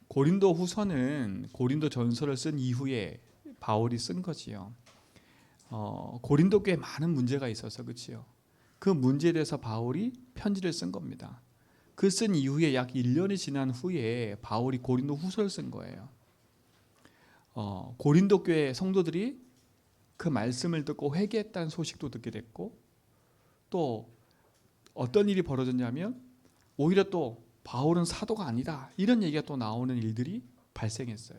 고린도 후서는 고린도 전서를 쓴 이후에 바울이 쓴 거지요. 고린도 교회에 많은 문제가 있어서 그렇지요. 그 문제에 대해서 바울이 편지를 쓴 겁니다. 그 쓴 이후에 약 1년이 지난 후에 바울이 고린도 후서를 쓴 거예요. 고린도 교회 성도들이 그 말씀을 듣고 회개했다는 소식도 듣게 됐고, 또 어떤 일이 벌어졌냐면 오히려 또 바울은 사도가 아니다 이런 얘기가 또 나오는 일들이 발생했어요.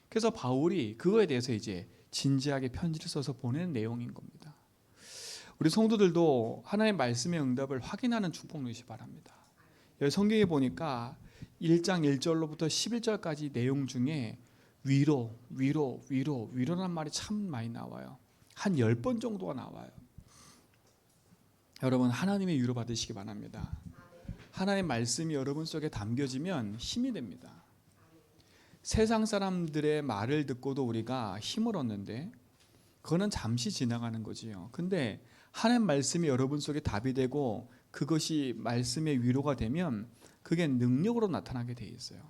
그래서 바울이 그거에 대해서 이제 진지하게 편지를 써서 보낸 내용인 겁니다. 우리 성도들도 하나님의 말씀의 응답을 확인하는 축복 누리시 바랍니다. 여기 성경에 보니까 1장 1절로부터 11절까지 내용 중에 위로라는 말이 참 많이 나와요. 한 10번 정도가 나와요. 여러분, 하나님의 위로 받으시기 바랍니다. 하나님의 말씀이 여러분 속에 담겨지면 힘이 됩니다. 세상 사람들의 말을 듣고도 우리가 힘을 얻는데 그거는 잠시 지나가는 거지요. 근데 하나님 말씀이 여러분 속에 답이 되고 그것이 말씀의 위로가 되면 그게 능력으로 나타나게 돼 있어요.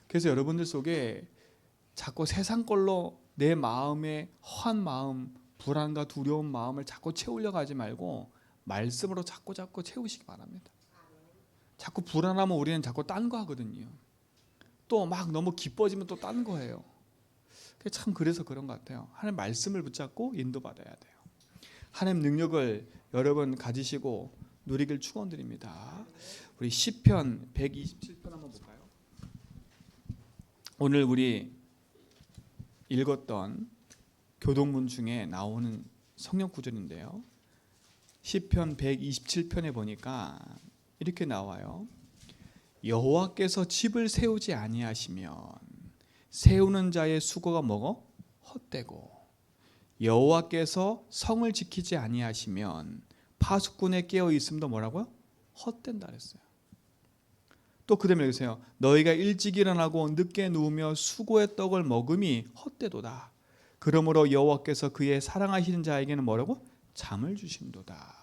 그래서 여러분들 속에 자꾸 세상 걸로 내 마음의 허한 마음, 불안과 두려운 마음을 자꾸 채우려고 하지 말고 말씀으로 자꾸 채우시기 바랍니다. 자꾸 불안하면 우리는 자꾸 딴 거 하거든요. 또 막 너무 기뻐지면 또 딴 거예요. 참 그래서 그런 것 같아요. 하나님 말씀을 붙잡고 인도받아야 돼요. 하나님 능력을 여러분 가지시고 누리길 축원드립니다. 우리 시편 127편 한번 볼까요? 오늘 우리 읽었던 교동문 중에 나오는 성경 구절인데요. 시편 127편에 보니까 이렇게 나와요. 여호와께서 집을 세우지 아니하시면 세우는 자의 수고가 뭐고? 헛되고, 여호와께서 성을 지키지 아니하시면 파수꾼의 깨어 있음도 뭐라고요? 헛된다 그랬어요. 또 그다음에 여기서요. 너희가 일찍 일어나고 늦게 누우며 수고의 떡을 먹음이 헛되도다. 그러므로 여호와께서 그의 사랑하시는 자에게는 뭐라고? 잠을 주신도다.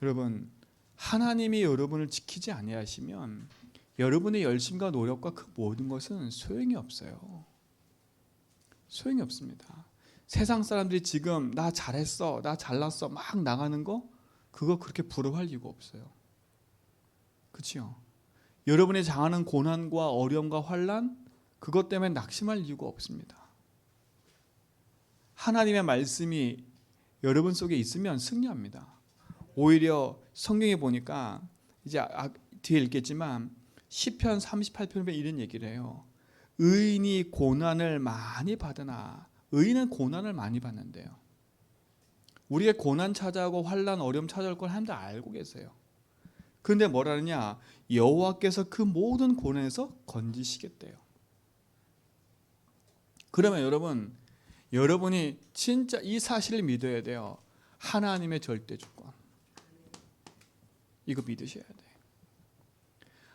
여러분, 하나님이 여러분을 지키지 아니하시면 여러분의 열심과 노력과 그 모든 것은 소용이 없어요. 소용이 없습니다. 세상 사람들이 지금 나 잘했어, 나 잘났어 막 나가는 거 그거 그렇게 부러워할 이유가 없어요. 그렇죠? 여러분이 당하는 고난과 어려움과 환난 그것 때문에 낙심할 이유가 없습니다. 하나님의 말씀이 여러분 속에 있으면 승리합니다. 오히려 성경에 보니까 이제 뒤에 읽겠지만 시편 38편에 이런 얘기를 해요. 의인이 고난을 많이 받으나, 의인은 고난을 많이 받는데요. 우리의 고난 찾아오고 환난 어려움 찾아올 걸 하나님도 알고 계세요. 그런데 뭐라느냐? 여호와께서 그 모든 고난에서 건지시겠대요. 그러면 여러분이 진짜 이 사실을 믿어야 돼요. 하나님의 절대 주권. 이거 믿으셔야 돼요.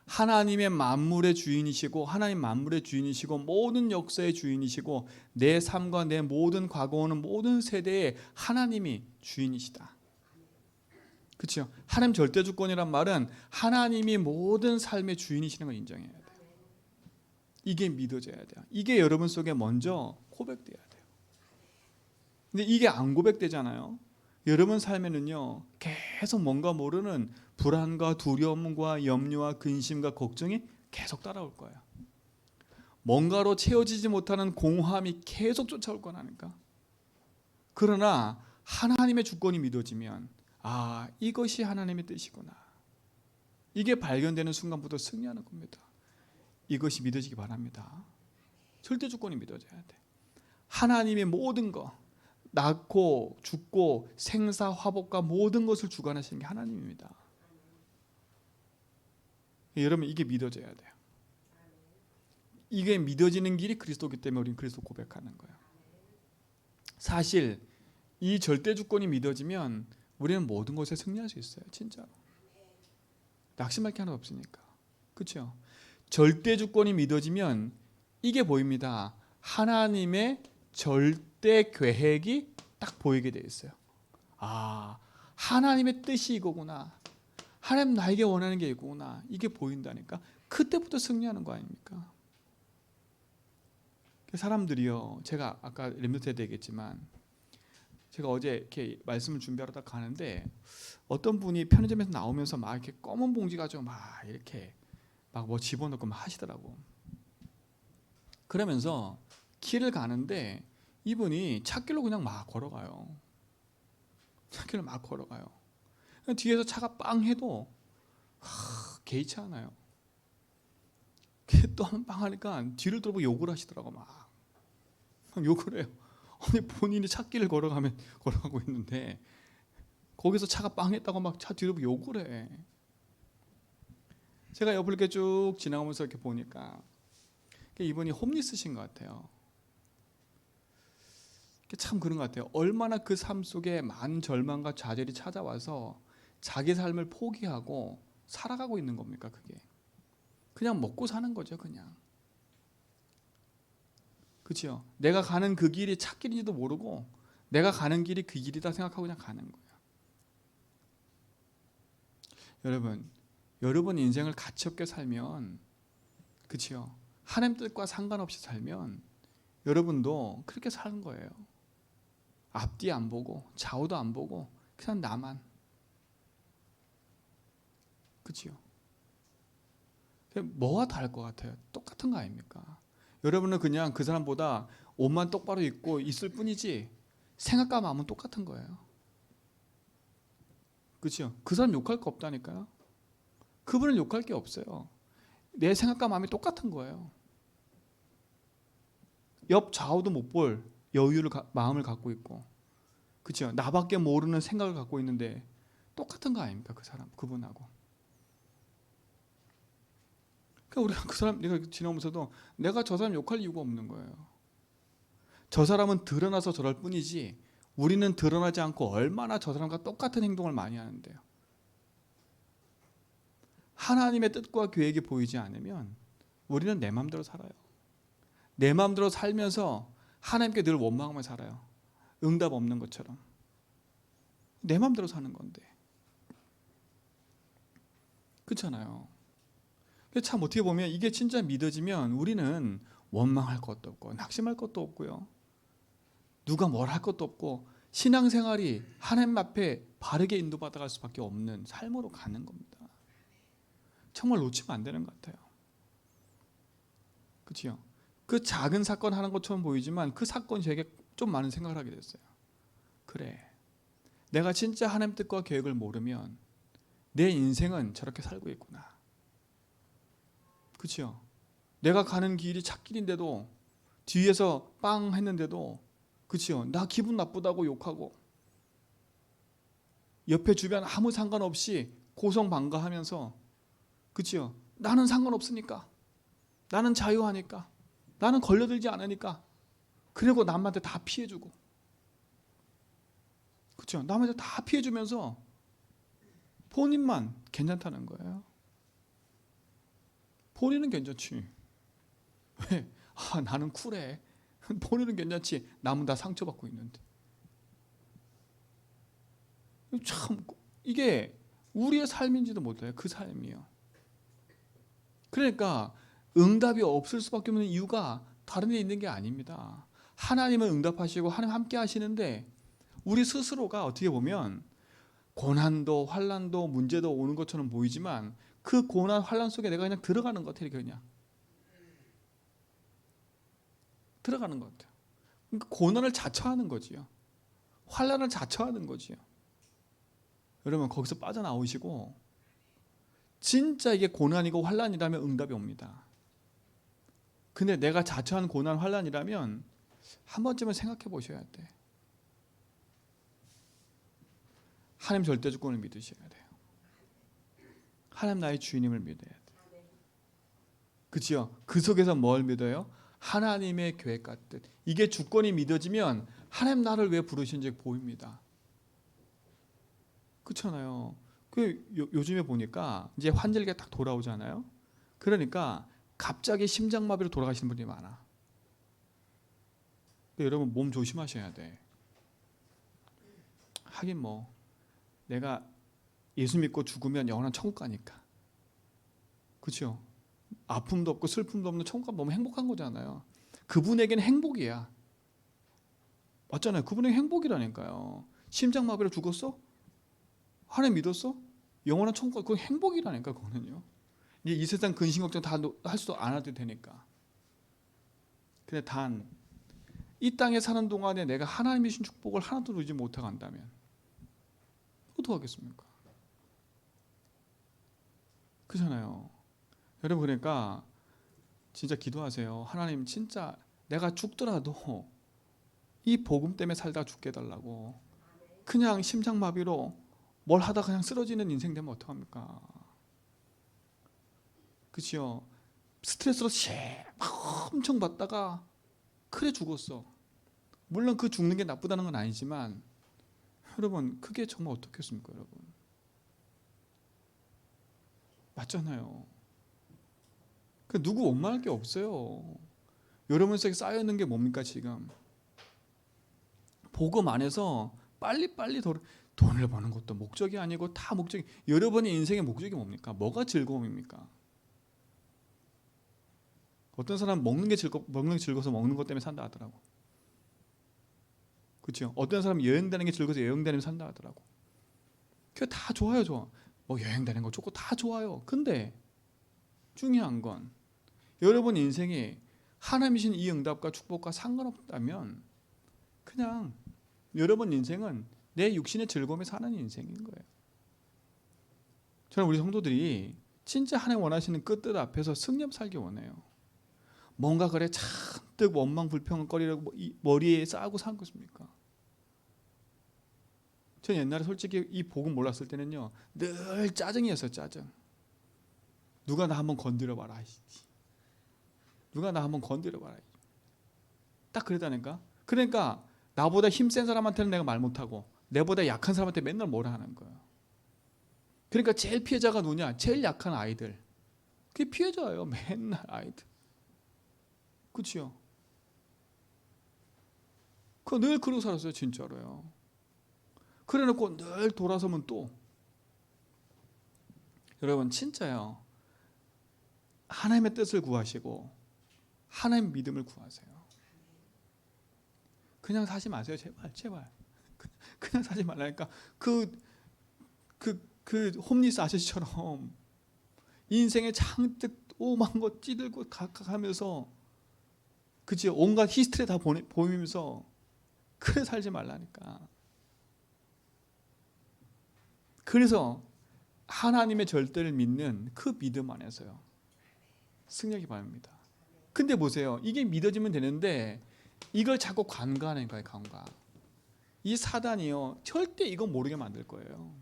하나님의 만물의 주인이시고, 하나님 만물의 주인이시고, 모든 역사의 주인이시고, 내 삶과 내 모든 과거오는 모든 세대에 하나님이 주인이시다. 그렇죠? 하나님 절대 주권이란 말은 하나님이 모든 삶의 주인이시는 걸 인정해야 돼요. 이게 믿어져야 돼요. 이게 여러분 속에 먼저 고백돼야 돼요. 근데 이게 안 고백되잖아요. 여러분 삶에는요 계속 뭔가 모르는 불안과 두려움과 염려와 근심과 걱정이 계속 따라올 거예요. 뭔가로 채워지지 못하는 공허함이 계속 쫓아올 거라니까. 그러나 하나님의 주권이 믿어지면 이것이 하나님의 뜻이구나. 이게 발견되는 순간부터 승리하는 겁니다. 이것이 믿어지기 바랍니다. 절대 주권이 믿어져야 돼. 하나님의 모든 거, 낳고 죽고 생사 화복과 모든 것을 주관하시는 게 하나님입니다. 여러분, 이게 믿어져야 돼요. 이게 믿어지는 길이 그리스도이기 때문에 우리는 그리스도 고백하는 거예요. 사실 이 절대 주권이 믿어지면 우리는 모든 것에 승리할 수 있어요. 진짜로. 낙심할 게 하나 없으니까. 그렇죠? 절대 주권이 믿어지면 이게 보입니다. 하나님의 절대 계획이 딱 보이게 돼 있어요. 하나님의 뜻이 이거구나. 하나님 나에게 원하는 게 있구나. 이게 보인다니까. 그때부터 승리하는 거 아닙니까? 사람들이요. 제가 아까 렘넌트 때 얘기했지만 제가 어제 이렇게 말씀을 준비하러 딱 가는데 어떤 분이 편의점에서 나오면서 막 이렇게 검은 봉지 가지고 막 이렇게 막 뭐 집어넣고 막 하시더라고. 그러면서 길을 가는데 이분이 찻길로 그냥 막 걸어가요. 찻길을 막 걸어가요. 뒤에서 차가 빵 해도 개의치 않아요. 또 한 번 빵 하니까 뒤를 돌아보고 욕을 하시더라고. 막 욕을 해요. 아니 본인이 찻길을 걸어가고 있는데 거기서 차가 빵 했다고 막 차 뒤로 보고 욕을 해. 제가 옆을 이렇게 쭉 지나가면서 이렇게 보니까 이분이 홈리스신 것 같아요. 참 그런 것 같아요. 얼마나 그 삶 속에 많은 절망과 좌절이 찾아와서 자기 삶을 포기하고 살아가고 있는 겁니까? 그게 그냥 먹고 사는 거죠. 그냥 그렇죠. 내가 가는 그 길이 찻길인지도 모르고 내가 가는 길이 그 길이다 생각하고 그냥 가는 거예요. 여러분 인생을 가치없게 살면 그렇죠. 하나님 뜻과 상관없이 살면 여러분도 그렇게 사는 거예요. 앞뒤 안 보고 좌우도 안 보고 그냥 나만. 그렇죠. 뭐가 다를 것 같아요? 똑같은 거 아닙니까? 여러분은 그냥 그 사람보다 옷만 똑바로 입고 있을 뿐이지 생각과 마음은 똑같은 거예요. 그렇죠? 그 사람 욕할 거 없다니까요. 그분은 욕할 게 없어요. 내 생각과 마음이 똑같은 거예요. 옆 좌우도 못 볼 마음을 갖고 있고, 그렇죠? 나밖에 모르는 생각을 갖고 있는데 똑같은 거 아닙니까? 그 사람, 그분하고. 그러니까 우리가 그 사람 내가 지나오면서도 내가 저 사람 욕할 이유가 없는 거예요. 저 사람은 드러나서 저럴 뿐이지 우리는 드러나지 않고 얼마나 저 사람과 똑같은 행동을 많이 하는데요. 하나님의 뜻과 계획이 보이지 않으면 우리는 내 마음대로 살아요. 내 마음대로 살면서 하나님께 늘 원망하며 살아요. 응답 없는 것처럼. 내 마음대로 사는 건데. 그렇잖아요. 참 어떻게 보면 이게 진짜 믿어지면 우리는 원망할 것도 없고 낙심할 것도 없고요. 누가 뭘 할 것도 없고 신앙생활이 하나님 앞에 바르게 인도받아갈 수밖에 없는 삶으로 가는 겁니다. 정말 놓치면 안 되는 것 같아요. 그렇죠? 그 작은 사건 하는 것처럼 보이지만 그 사건이 저에게 좀 많은 생각을 하게 됐어요. 그래, 내가 진짜 하나님 뜻과 계획을 모르면 내 인생은 저렇게 살고 있구나. 그렇죠? 내가 가는 길이 찻길인데도 뒤에서 빵 했는데도 그렇죠? 나 기분 나쁘다고 욕하고 옆에 주변 아무 상관없이 고성방가하면서 그렇죠? 나는 상관없으니까 나는 자유하니까 나는 걸려들지 않으니까 그리고 남한테 다 피해주고 그렇죠? 남한테 다 피해주면서 본인만 괜찮다는 거예요. 본인은 괜찮지. 왜? 나는 쿨해. 본인은 괜찮지. 남은 다 상처받고 있는데. 참 이게 우리의 삶인지도 몰라요. 그 삶이요. 그러니까 응답이 없을 수밖에 없는 이유가 다른 데 있는 게 아닙니다. 하나님은 응답하시고 하나님 함께 하시는데 우리 스스로가 어떻게 보면 고난도 환난도 문제도 오는 것처럼 보이지만 그 고난 환난 속에 내가 그냥 들어가는 것 같아요. 그냥 들어가는 것 같아요. 그러니까 고난을 자처하는 거지요. 환난을 자처하는 거지요. 여러분 거기서 빠져나오시고 진짜 이게 고난이고 환난이라면 응답이 옵니다. 근데 내가 자처한 고난 환난이라면 한 번쯤은 생각해 보셔야 돼. 하나님 절대주권을 믿으셔야 돼요. 하나님 나의 주인임을 믿어야 돼요. 그렇죠? 그 속에서 뭘 믿어요? 하나님의 계획과 뜻. 이게 주권이 믿어지면 하나님 나를 왜 부르신지 보입니다. 그렇잖아요. 요즘에 보니까 이제 환절기가 딱 돌아오잖아요. 그러니까 갑자기 심장마비로 돌아가시는 분들이 많아. 여러분 몸 조심하셔야 돼. 하긴 뭐 내가 예수 믿고 죽으면 영원한 천국 가니까. 그렇죠? 아픔도 없고 슬픔도 없는 천국 가면 너무 행복한 거잖아요. 그분에게는 행복이야. 맞잖아요. 그분에게 행복이라니까요. 심장마비로 죽었어? 하나님 믿었어? 영원한 천국, 그건 행복이라니까. 그거는요. 이제 이 세상 근심 걱정 다 할 수도 안 해도 되니까. 근데 단 이 땅에 사는 동안에 내가 하나님이 주신 축복을 하나도 누리지 못하고 간다면 어떡하겠습니까? 그렇잖아요. 여러분, 그러니까 진짜 기도하세요. 하나님, 진짜 내가 죽더라도 이 복음 때문에 살다가 죽게 해달라고. 그냥 심장마비로 뭘 하다 그냥 쓰러지는 인생 되면 어떡합니까? 그치요? 스트레스로 막 엄청 받다가 그래 죽었어. 물론 그 죽는 게 나쁘다는 건 아니지만 여러분, 그게 정말 어떻겠습니까? 여러분, 맞잖아요. 그 누구 원망할 게 없어요. 여러분 속에 쌓여있는 게 뭡니까? 지금 복음 안에서 빨리빨리 돈을 버는 것도 목적이 아니고 다 목적이, 여러분의 인생의 목적이 뭡니까? 뭐가 즐거움입니까? 어떤 사람 먹는 게 즐거워서 먹는 것 때문에 산다 하더라고. 그렇죠? 어떤 사람 여행 다니는 게 즐거워서 여행 다니면 산다 하더라고. 그게 다 좋아요, 좋아. 뭐 여행 다니는 거 좋고 다 좋아요. 근데 중요한 건 여러분 인생이 하나님이신 이 응답과 축복과 상관없다면 그냥 여러분 인생은 내 육신의 즐거움에 사는 인생인 거예요. 저는 우리 성도들이 진짜 하나님 원하시는 끝뜻 앞에서 승리하며 살기 원해요. 뭔가 그래 잔뜩 원망 불평거리를 머리에 쌓고 산 것입니까? 전 옛날에 솔직히 이 복음 몰랐을 때는요, 늘 짜증이었어요. 짜증. 누가 나 한번 건드려봐라. 누가 나 한번 건드려봐라. 딱 그러다니까. 그러니까 나보다 힘센 사람한테는 내가 말 못하고 내보다 약한 사람한테 맨날 뭐라 하는 거예요. 그러니까 제일 피해자가 누구냐? 제일 약한 아이들. 그게 피해자예요. 맨날 아이들. 그렇죠? 그거 늘 그러고 살았어요. 진짜로요. 그래놓고 늘 돌아서면 또 여러분 진짜요. 하나님의 뜻을 구하시고 하나님의 믿음을 구하세요. 그냥 사지 마세요. 제발. 그냥 사지 말라니까. 그 홈리스 아저씨처럼 인생에 잔뜩 오만 거 찌들고 각각하면서 그치, 온갖 히스토리 다 보이면서 그래 살지 말라니까. 그래서 하나님의 절대를 믿는 그 믿음 안에서요 승리하기 바랍니다. 근데 보세요, 이게 믿어지면 되는데 이걸 자꾸 간과하는 거예요. 간과. 이 사단이요 절대 이거 모르게 만들 거예요.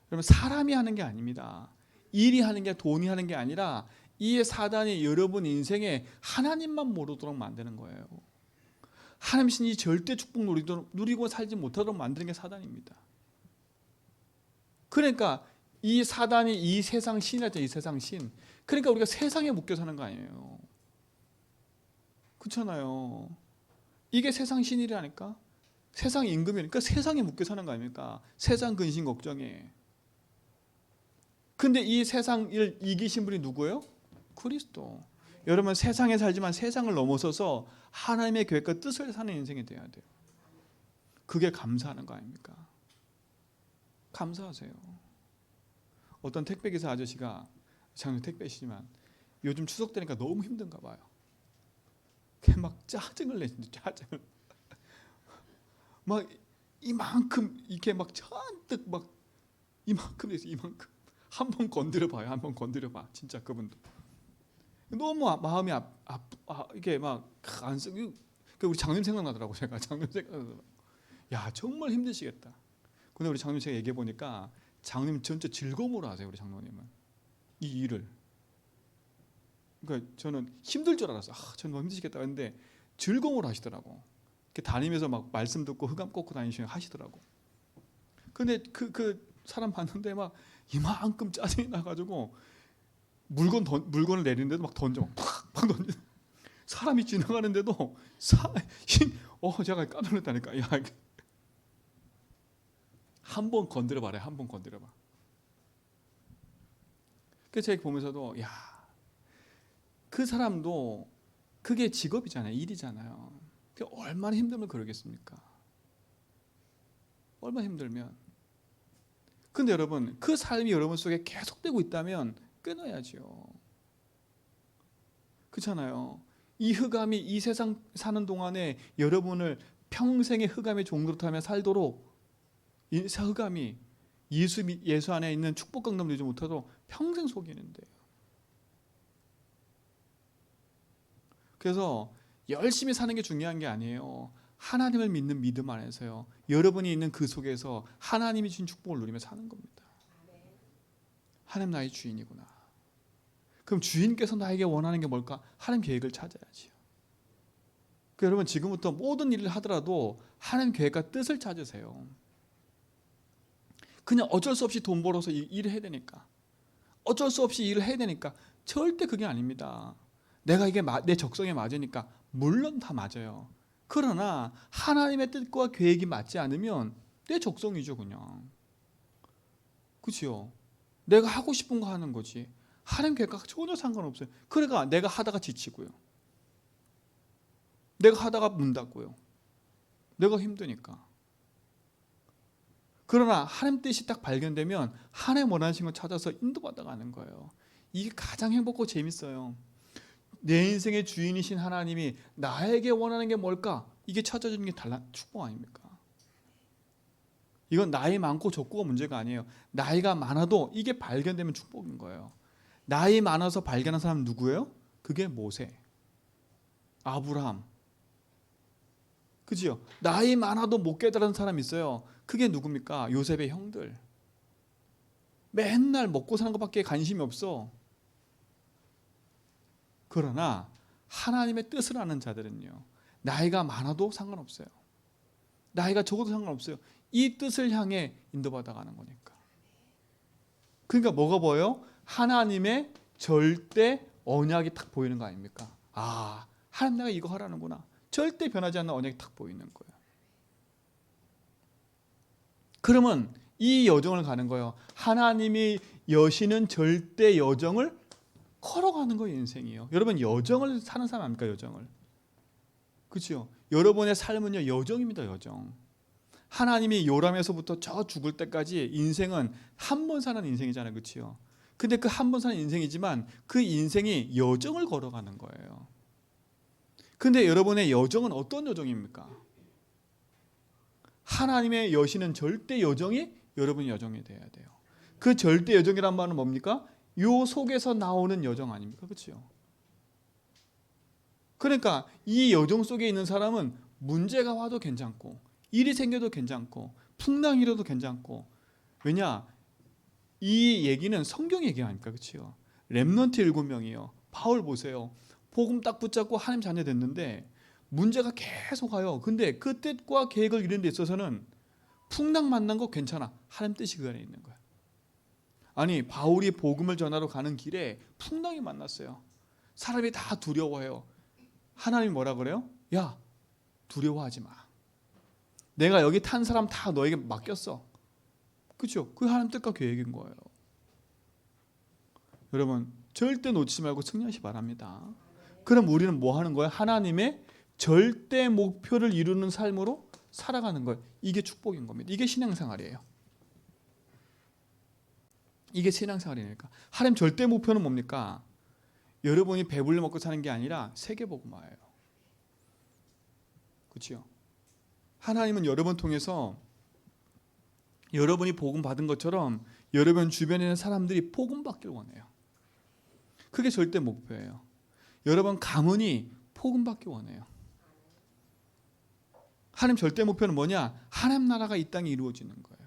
여러분, 사람이 하는 게 아닙니다. 일이 하는 게, 돈이 하는 게 아니라 이 사단이 여러분 인생에 하나님만 모르도록 만드는 거예요. 하나님이신 이 절대 축복 누리고 살지 못하도록 만드는 게 사단입니다. 그러니까 이 사단이 이 세상 신이라죠. 이 세상 신. 그러니까 우리가 세상에 묶여 사는 거 아니에요. 그렇잖아요. 이게 세상 신이라니까. 세상 임금이니까 세상에 묶여 사는 거 아닙니까? 세상 근심 걱정에. 근데 이 세상을 이기신 분이 누구예요? 그리스도. 여러분, 세상에 살지만 세상을 넘어서서 하나님의 계획과 뜻을 사는 인생이 돼야 돼요. 그게 감사하는 거 아닙니까? 감사하세요. 어떤 택배기사 아저씨가, 장님 택배시지만 요즘 추석 되니까 너무 힘든가 봐요. 그게 막 짜증을 내신다. 짜증을. 막 이만큼 이렇게 막 잔뜩 막 이만큼 돼서 이만큼. 한번 건드려 봐요. 한번 건드려 봐. 진짜 그분도 너무 마음이 이게 막 안 쓰고. 우리 장님 생각나더라고. 제가 장님 생각나더라고. 야, 정말 힘드시겠다. 근데 우리 장님 제가 얘기해 보니까 장님 진짜 즐거움으로 하세요. 우리 장로님은 이 일을. 그러니까 저는 힘들 줄 알았어. 저는 너무 힘드시겠다 했는데 즐거움으로 하시더라고. 이렇게 다니면서 막 말씀 듣고 흑암 꽂고 다니시면 하시더라고. 근데 그 사람 봤는데 막 이만큼 짜증이 나가지고 물건을 내리는데도 막 던져, 막 던져. 사람이 지나가는데도 제가 깜짝 놀랐다니까. 야, 한번 건드려봐라. 한번 건드려봐. 그래서 제가 보면서도 야, 그 사람도 그게 직업이잖아요. 일이잖아요. 얼마나 힘들면 그러겠습니까? 얼마나 힘들면. 근데 여러분, 그 삶이 여러분 속에 계속되고 있다면 끊어야죠. 그렇잖아요. 이 흑암이 이 세상 사는 동안에 여러분을 평생의 흑암의 종노릇하며 살도록 이 흑암이 예수 안에 있는 축복 강남 되지 못하도록 평생 속이는데요. 그래서 열심히 사는 게 중요한 게 아니에요. 하나님을 믿는 믿음 안에서요. 여러분이 있는 그 속에서 하나님이 주신 축복을 누리며 사는 겁니다. 하나님 나의 주인이구나. 그럼 주인께서 나에게 원하는 게 뭘까? 하나님 계획을 찾아야지요. 여러분 지금부터 모든 일을 하더라도 하나님 계획과 뜻을 찾으세요. 그냥 어쩔 수 없이 돈 벌어서 일을 해야 되니까, 어쩔 수 없이 일을 해야 되니까, 절대 그게 아닙니다. 내가 이게 내 적성에 맞으니까 물론 다 맞아요. 그러나 하나님의 뜻과 계획이 맞지 않으면 내 적성이죠 그냥. 그렇죠? 내가 하고 싶은 거 하는 거지 하나님 계획과 전혀 상관없어요. 그러니까 내가 하다가 지치고요, 내가 하다가 문 닫고요, 내가 힘드니까. 그러나 하나님 뜻이 딱 발견되면 하나님 원하시는 걸 찾아서 인도받아 가는 거예요. 이게 가장 행복하고 재밌어요. 내 인생의 주인이신 하나님이 나에게 원하는 게 뭘까? 이게 찾아주는 게 축복 아닙니까? 이건 나이 많고 적고가 문제가 아니에요. 나이가 많아도 이게 발견되면 축복인 거예요. 나이 많아서 발견한 사람은 누구예요? 그게 모세, 아브라함. 그죠? 나이 많아도 못 깨달은 사람 있어요. 그게 누굽니까? 요셉의 형들. 맨날 먹고 사는 것밖에 관심이 없어. 그러나 하나님의 뜻을 아는 자들은요, 나이가 많아도 상관없어요. 나이가 적어도 상관없어요. 이 뜻을 향해 인도받아 가는 거니까. 그러니까 뭐가 보여요? 하나님의 절대 언약이 딱 보이는 거 아닙니까? 아, 하나님 내가 이거 하라는구나. 절대 변하지 않는 언약이 딱 보이는 거예요. 그러면 이 여정을 가는 거예요. 하나님이 여시는 절대 여정을 걸어가는 거예요. 인생이요. 여러분 여정을 사는 사람 아닙니까? 여정을. 그렇죠? 여러분의 삶은요 여정입니다. 여정. 하나님이 요람에서부터 저 죽을 때까지 인생은 한 번 사는 인생이잖아요. 그렇죠? 근데 그 한 번 사는 인생이지만 그 인생이 여정을 걸어가는 거예요. 근데 여러분의 여정은 어떤 여정입니까? 하나님의 여시는 절대 여정이 여러분의 여정이 돼야 돼요. 그 절대 여정이란 말은 뭡니까? 요 속에서 나오는 여정 아닙니까? 그렇죠? 그러니까 이 여정 속에 있는 사람은 문제가 와도 괜찮고 일이 생겨도 괜찮고 풍랑이 일어도 괜찮고. 왜냐? 이 얘기는 성경 얘기 아닙니까? 그렇죠? 렘넌트 7명이요. 바울 보세요. 복음 딱 붙잡고 하나님 자녀 됐는데 문제가 계속 와요. 근데 그 뜻과 계획을 이루는 데 있어서는 풍랑 만난 거 괜찮아. 하나님 뜻이 그 안에 있는 거야. 아니 바울이 복음을 전하러 가는 길에 풍랑이 만났어요. 사람이 다 두려워해요. 하나님이 뭐라 그래요? 야, 두려워하지 마. 내가 여기 탄 사람 다 너에게 맡겼어. 그렇죠? 그 하나님 뜻과 계획인 거예요. 여러분 절대 놓치지 말고 승리하시 바랍니다. 그럼 우리는 뭐 하는 거예요? 하나님의 절대 목표를 이루는 삶으로 살아가는 거예요. 이게 축복인 겁니다. 이게 신앙생활이에요. 이게 신앙생활이니까. 하나님 절대 목표는 뭡니까? 여러분이 배불리 먹고 사는 게 아니라 세계복음화예요. 그렇죠? 하나님은 여러분 통해서 여러분이 복음 받은 것처럼 여러분 주변에 있는 사람들이 복음 받길 원해요. 그게 절대 목표예요. 여러분 가문이 복음 받기 원해요. 하나님 절대 목표는 뭐냐? 하나님 나라가 이 땅에 이루어지는 거예요.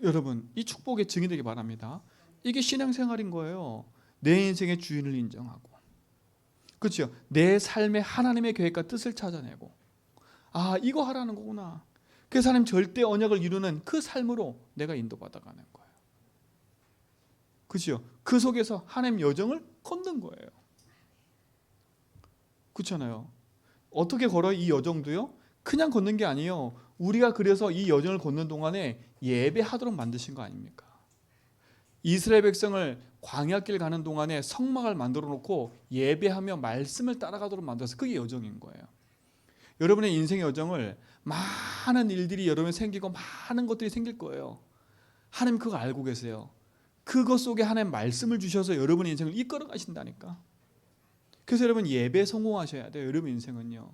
여러분 이 축복의 증인 되기 바랍니다. 이게 신앙생활인 거예요. 내 인생의 주인을 인정하고, 그렇죠? 내 삶의 하나님의 계획과 뜻을 찾아내고, 아 이거 하라는 거구나. 그래서 하나님 절대 언약을 이루는 그 삶으로 내가 인도받아가는 거예요. 그렇죠? 그 속에서 하나님 여정을 걷는 거예요. 그렇잖아요. 어떻게 걸어요? 이 여정도요? 그냥 걷는 게 아니에요. 우리가 그래서 이 여정을 걷는 동안에 예배하도록 만드신 거 아닙니까? 이스라엘 백성을 광야길 가는 동안에 성막을 만들어 놓고 예배하며 말씀을 따라가도록 만들어서 그게 여정인 거예요. 여러분의 인생의 여정을 많은 일들이 여러분에 생기고 많은 것들이 생길 거예요. 하나님 그거 알고 계세요. 그것 속에 하나님 말씀을 주셔서 여러분의 인생을 이끌어 가신다니까. 그래서 여러분 예배 성공하셔야 돼요. 여러분 인생은요.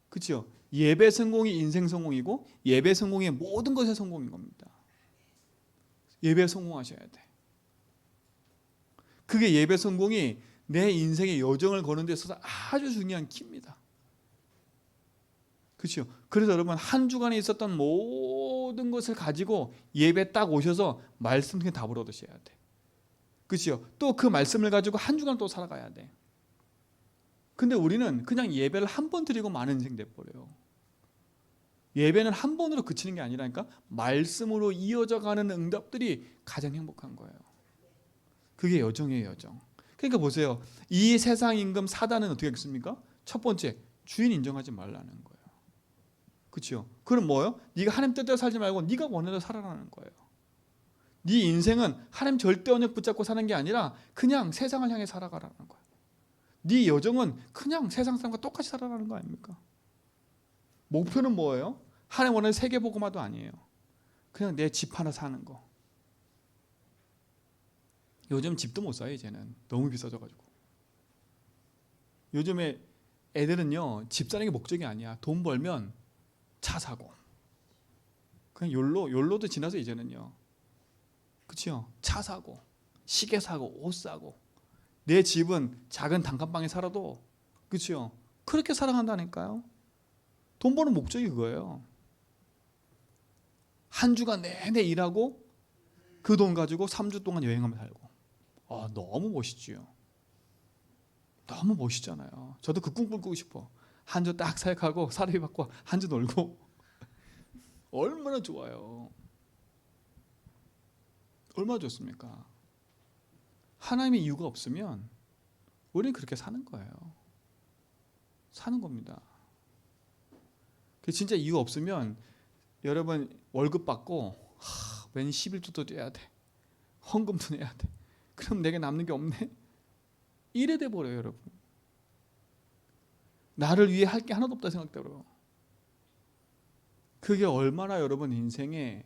그렇죠? 예배 성공이 인생 성공이고 예배 성공이 모든 것의 성공인 겁니다. 예배 성공하셔야 돼. 그게 예배 성공이 내 인생의 여정을 거는 데 있어서 아주 중요한 키입니다. 그렇죠? 그래서 여러분 한 주간에 있었던 모든 것을 가지고 예배 딱 오셔서 말씀 중에 답을 얻으셔야 돼. 그렇죠? 또 그 말씀을 가지고 한 주간 또 살아가야 돼. 근데 우리는 그냥 예배를 한 번 드리고 마는 인생 돼버려요. 예배는 한 번으로 그치는 게 아니라니까 말씀으로 이어져 가는 응답들이 가장 행복한 거예요. 그게 여정이에요, 여정. 그러니까 보세요. 이 세상 임금 사단은 어떻게 했습니까? 첫 번째, 주인 인정하지 말라는 거예요. 그렇죠? 그럼 뭐예요? 네가 하나님 뜻대로 살지 말고 네가 원하는 대로 살아라는 거예요. 네 인생은 하나님 절대 언약 붙잡고 사는 게 아니라 그냥 세상을 향해 살아가라는 거예요. 네 여정은 그냥 세상 사람과 똑같이 살아가는 거 아닙니까? 목표는 뭐예요? 하나님 원하는 세계복음화도 아니에요. 그냥 내 집 하나 사는 거. 요즘 집도 못 사요 이제는. 너무 비싸져가지고. 요즘에 애들은요 집 사는 게 목적이 아니야. 돈 벌면 차 사고. 그냥 욜로도 지나서 이제는요. 그렇죠? 차 사고, 시계 사고, 옷 사고. 내 집은 작은 단칸방에 살아도 그렇죠? 그렇게 살아간다니까요. 돈 버는 목적이 그거예요. 한 주간 내내 일하고 그 돈 가지고 3주 동안 여행하며 살고. 너무 멋있지요. 너무 멋있잖아요. 저도 그 꿈 꾸고 싶어. 한 주 딱 사역하고 사례비 받고 한 주 놀고. 얼마나 좋아요. 얼마나 좋습니까? 하나님의 이유가 없으면 우리는 그렇게 사는 거예요. 사는 겁니다. 진짜 이유 없으면 여러분 월급 받고 왠 11조도 내야 돼. 헌금도 내야 돼. 그럼 내게 남는 게 없네. 이래 돼 버려요, 여러분. 나를 위해 할 게 하나도 없다 생각돼요. 그게 얼마나 여러분 인생에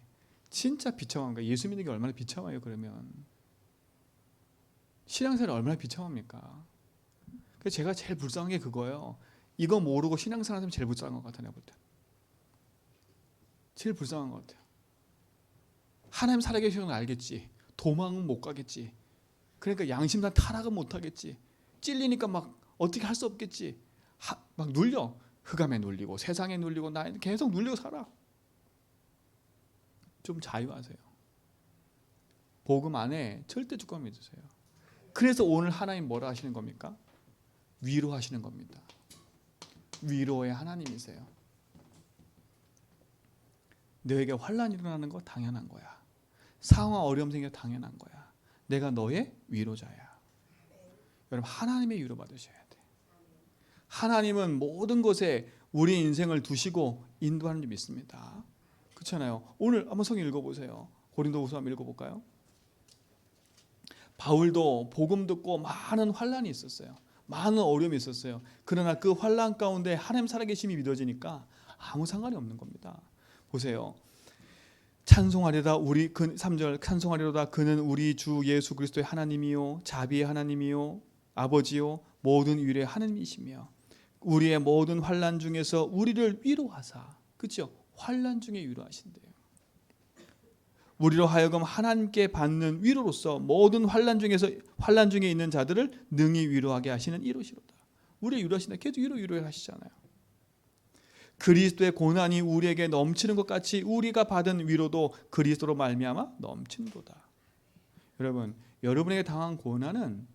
진짜 비참한가. 예수 믿는 게 얼마나 비참해요. 그러면 신앙생활 얼마나 비참합니까? 그래서 제가 제일 불쌍한 게 그거예요. 이거 모르고 신앙생활 하면 제일 불쌍한 것 같아요. 볼 때. 제일 불쌍한 것 같아요. 하나님 살아계시는 걸 알겠지. 도망은 못 가겠지. 그러니까 양심상 타락은 못 하겠지. 찔리니까 막 어떻게 할 수 없겠지. 막 눌려. 흑암에 눌리고 세상에 눌리고 나에 계속 눌리고 살아. 좀 자유하세요. 복음 안에 절대 주권 믿으세요. 그래서 오늘 하나님 뭐라 하시는 겁니까? 위로하시는 겁니다. 위로의 하나님이세요. 너에게 환난이 일어나는 거 당연한 거야. 상황 어려움 생겨 당연한 거야. 내가 너의 위로자야. 여러분 하나님의 위로 받으셔야 돼. 하나님은 모든 것에 우리 인생을 두시고 인도하는 줄 믿습니다. 그렇잖아요. 오늘 한번 성경 읽어보세요. 고린도후서 한번 읽어볼까요? 바울도 복음 듣고 많은 환난이 있었어요. 많은 어려움이 있었어요. 그러나 그 환난 가운데 하나님 살아계심이 믿어지니까 아무 상관이 없는 겁니다. 보세요. 찬송하리다 우리 3절 찬송하리로다 그는 우리 주 예수 그리스도의 하나님이요 자비의 하나님이요 아버지요 모든 위로의 하나님이시며 우리의 모든 환난 중에서 우리를 위로하사 그렇죠? 환난 중에 위로하신대요. 우리로 하여금 하나님께 받는 위로로서 모든 환난 중에 있는 자들을 능히 위로하게 하시는 이로시로다. 우리 위로하신다. 계속 위로하시잖아요. 그리스도의 고난이 우리에게 넘치는 것 같이 우리가 받은 위로도 그리스도로 말미암아 넘치는도다. 여러분, 여러분에게 당한 고난은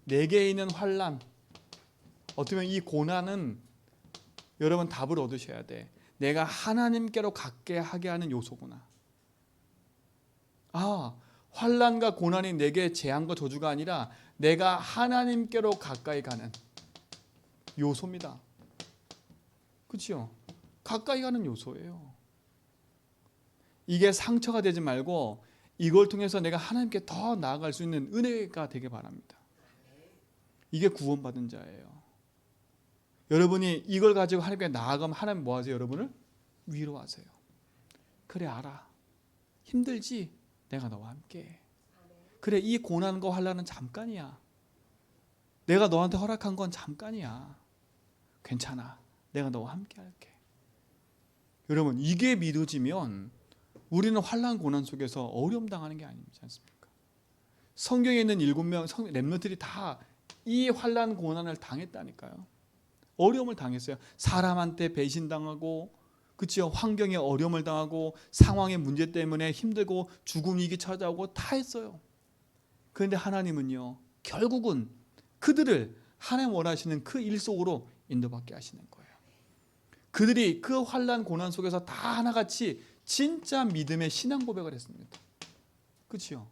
내게 있는 환난, 어떻게 보면 이 고난은 여러분 답을 얻으셔야 돼. 내가 하나님께로 가게 하게 하는 요소구나. 환난과 고난이 내게 재앙과 저주가 아니라 내가 하나님께로 가까이 가는 요소입니다. 그렇죠? 가까이 가는 요소예요. 이게 상처가 되지 말고 이걸 통해서 내가 하나님께 더 나아갈 수 있는 은혜가 되길 바랍니다. 이게 구원받은 자예요. 여러분이 이걸 가지고 하나님께 나아가면 하나님 뭐 하세요? 여러분을 위로하세요. 그래, 알아. 힘들지? 내가 너와 함께. 그래, 이 고난과 환난은 잠깐이야. 내가 너한테 허락한 건 잠깐이야. 괜찮아. 내가 너와 함께 할게. 여러분, 이게 믿어지면 우리는 환난 고난 속에서 어려움 당하는 게 아니지 않습니까? 성경에 있는 7명 렘넌트들이 다 이 환난 고난을 당했다니까요. 어려움을 당했어요. 사람한테 배신당하고, 그렇죠? 환경에 어려움을 당하고, 상황의 문제 때문에 힘들고, 죽음 위기 찾아오고 다 했어요. 그런데 하나님은요, 결국은 그들을 하나님 원하시는 그 일 속으로 인도받게 하시는 거예요. 그들이 그 환난 고난 속에서 다 하나같이 진짜 믿음의 신앙 고백을 했습니다. 그렇죠?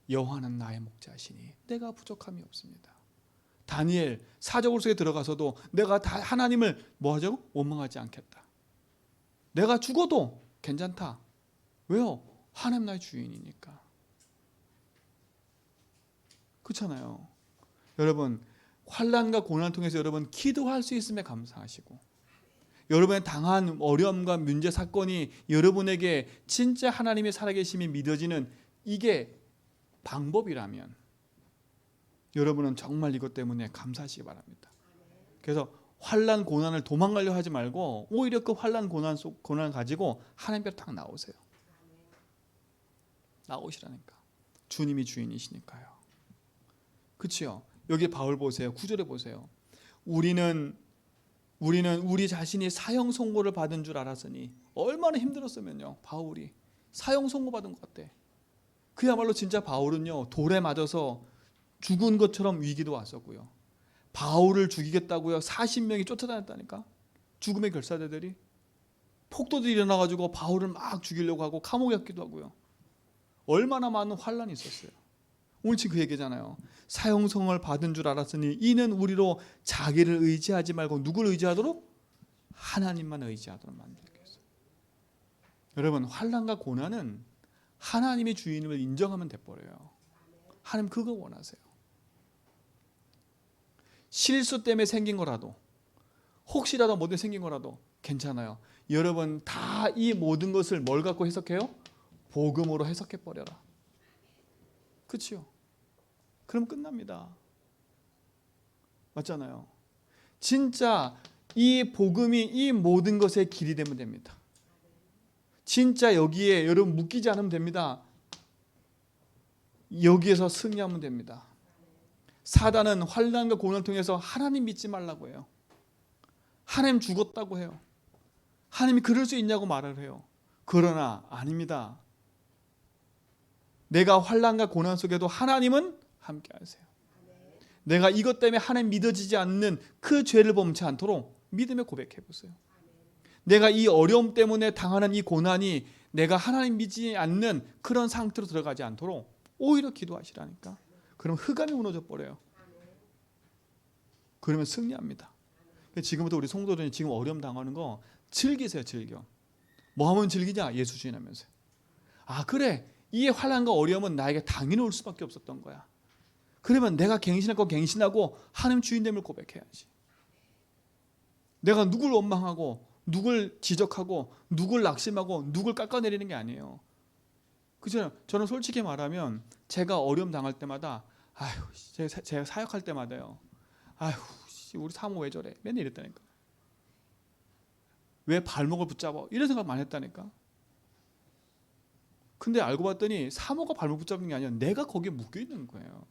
여호와는 나의 목자시니 내가 부족함이 없습니다. 다니엘 사자굴 속에 들어가서도 내가 다 하나님을 뭐 하자고? 원망하지 않겠다. 내가 죽어도 괜찮다. 왜요? 하나님 나의 주인이니까. 그렇잖아요. 여러분, 환난과 고난을 통해서 여러분 기도할 수 있음에 감사하시고, 여러분의 당한 어려움과 문제 사건이 여러분에게 진짜 하나님의 살아계심이 믿어지는 이게 방법이라면 여러분은 정말 이것 때문에 감사하시기 바랍니다. 그래서 환난 고난을 도망가려 하지 말고 오히려 그 환난 고난을 가지고 하나님 앞에 딱 나오세요. 나오시라니까. 주님이 주인이시니까요. 그렇죠? 여기 바울 보세요. 9절에 보세요. 우리는 우리 자신이 사형 선고를 받은 줄 알았으니, 얼마나 힘들었으면요. 바울이 사형 선고 받은 것 같대. 그야말로 진짜 바울은요, 돌에 맞아서 죽은 것처럼 위기도 왔었고요. 바울을 죽이겠다고요 40명이 쫓아다녔다니까. 죽음의 결사대들이 폭도들이 일어나가지고 바울을 막 죽이려고 하고 감옥에 갔기도 하고요. 얼마나 많은 환난이 있었어요. 오늘 지금 그 얘기잖아요. 사형선고를 받은 줄 알았으니 이는 우리로 자기를 의지하지 말고 누구를 의지하도록? 하나님만 의지하도록 만들게 했어요. 여러분, 환난과 고난은 하나님의 주인을 인정하면 돼버려요. 하나님 그거 원하세요. 실수 때문에 생긴 거라도, 혹시라도 뭐든 생긴 거라도 괜찮아요. 여러분 다 이 모든 것을 뭘 갖고 해석해요? 복음으로 해석해 버려라. 그렇죠? 그럼 끝납니다. 맞잖아요. 진짜 이 복음이 이 모든 것의 길이 되면 됩니다. 진짜 여기에 여러분 묶이지 않으면 됩니다. 여기에서 승리하면 됩니다. 사단은 환난과 고난을 통해서 하나님 믿지 말라고 해요. 하나님 죽었다고 해요. 하나님이 그럴 수 있냐고 말을 해요. 그러나 아닙니다. 내가 환난과 고난 속에도 하나님은 함께 하세요. 내가 이것 때문에 하나님 믿어지지 않는 그 죄를 범치 않도록 믿음에 고백해 보세요. 내가 이 어려움 때문에 당하는 이 고난이 내가 하나님 믿지 않는 그런 상태로 들어가지 않도록 오히려 기도하시라니까. 그럼 흑암이 무너져 버려요. 그러면 승리합니다. 지금부터 우리 성도들이 지금 어려움 당하는 거 즐기세요. 즐겨. 뭐 하면 즐기냐? 예수 주인하면서. 아 그래, 이 환난과 어려움은 나에게 당연히 올 수밖에 없었던 거야. 그러면 내가 갱신할 거 갱신하고 하나님 주인됨을 고백해야지. 내가 누굴 원망하고 누굴 지적하고 누굴 낙심하고 누굴 깎아내리는 게 아니에요. 그죠? 저는 솔직히 말하면 제가 어려움 당할 때마다 아휴, 제가 사역할 때마다요. 아휴, 우리 사모 왜 저래? 맨날 이랬다니까. 왜 발목을 붙잡아? 이런 생각 많이 했다니까. 근데 알고 봤더니 사모가 발목 붙잡는 게 아니라 내가 거기에 묶여 있는 거예요.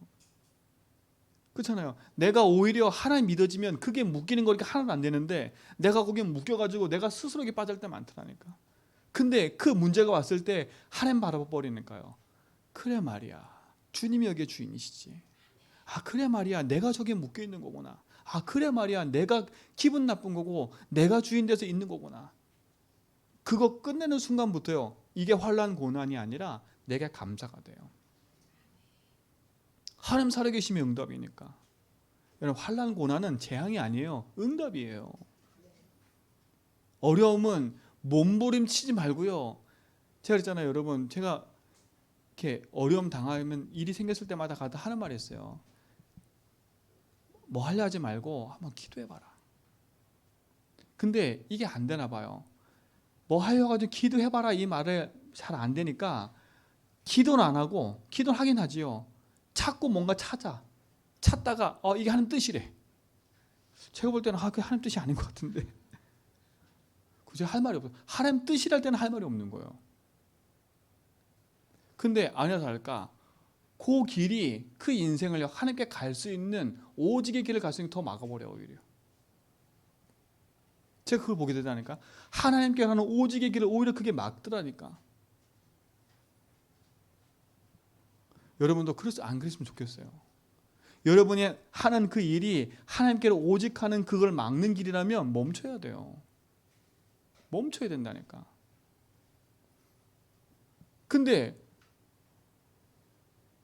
그렇잖아요. 내가 오히려 하나님 믿어지면 그게 묶이는 거니까 하나도 안 되는데 내가 거기에 묶여가지고 내가 스스로에게 빠질 때 많더라니까. 근데 그 문제가 왔을 때 하나님 바라버리니까요. 그래 말이야. 주님이 여기에 주인이시지. 아 그래 말이야. 내가 저기에 묶여 있는 거구나. 아 그래 말이야. 내가 기분 나쁜 거고 내가 주인 돼서 있는 거구나. 그거 끝내는 순간부터요. 이게 환난 고난이 아니라 내게 감사가 돼요. 하나님 살아계심이 응답이니까. 여러분 환난 고난은 재앙이 아니에요. 응답이에요. 어려움은 몸부림치지 말고요. 제가 그랬잖아요, 여러분. 제가 이렇게 어려움 당하면 일이 생겼을 때마다 가다 하는 말이 있어요. 뭐 하려 하지 말고 한번 기도해봐라. 근데 이게 안 되나 봐요. 뭐 하려 가지고 기도해봐라 이 말을 잘 안 되니까 기도는 안 하고, 기도는 하긴 하지요. 자꾸 뭔가 찾다가 이게 하나님 뜻이래. 제가 볼 때는 그게 하나님 뜻이 아닌 것 같은데. 그죠? 할 말이 없어요. 하나님 뜻이랄 때는 할 말이 없는 거예요. 근데 아니나 다를까 그 길이 그 인생을 하나님께 갈 수 있는 오직의 길을 갈 수 있는 더 막아버려요. 오히려 제가 그걸 보게 되다니까. 하나님께 가는 오직의 길을 오히려 그게 막더라니까. 여러분도 안 그랬으면 좋겠어요. 여러분이 하는 그 일이 하나님께로 오직 하는 그걸 막는 길이라면 멈춰야 돼요. 멈춰야 된다니까. 근데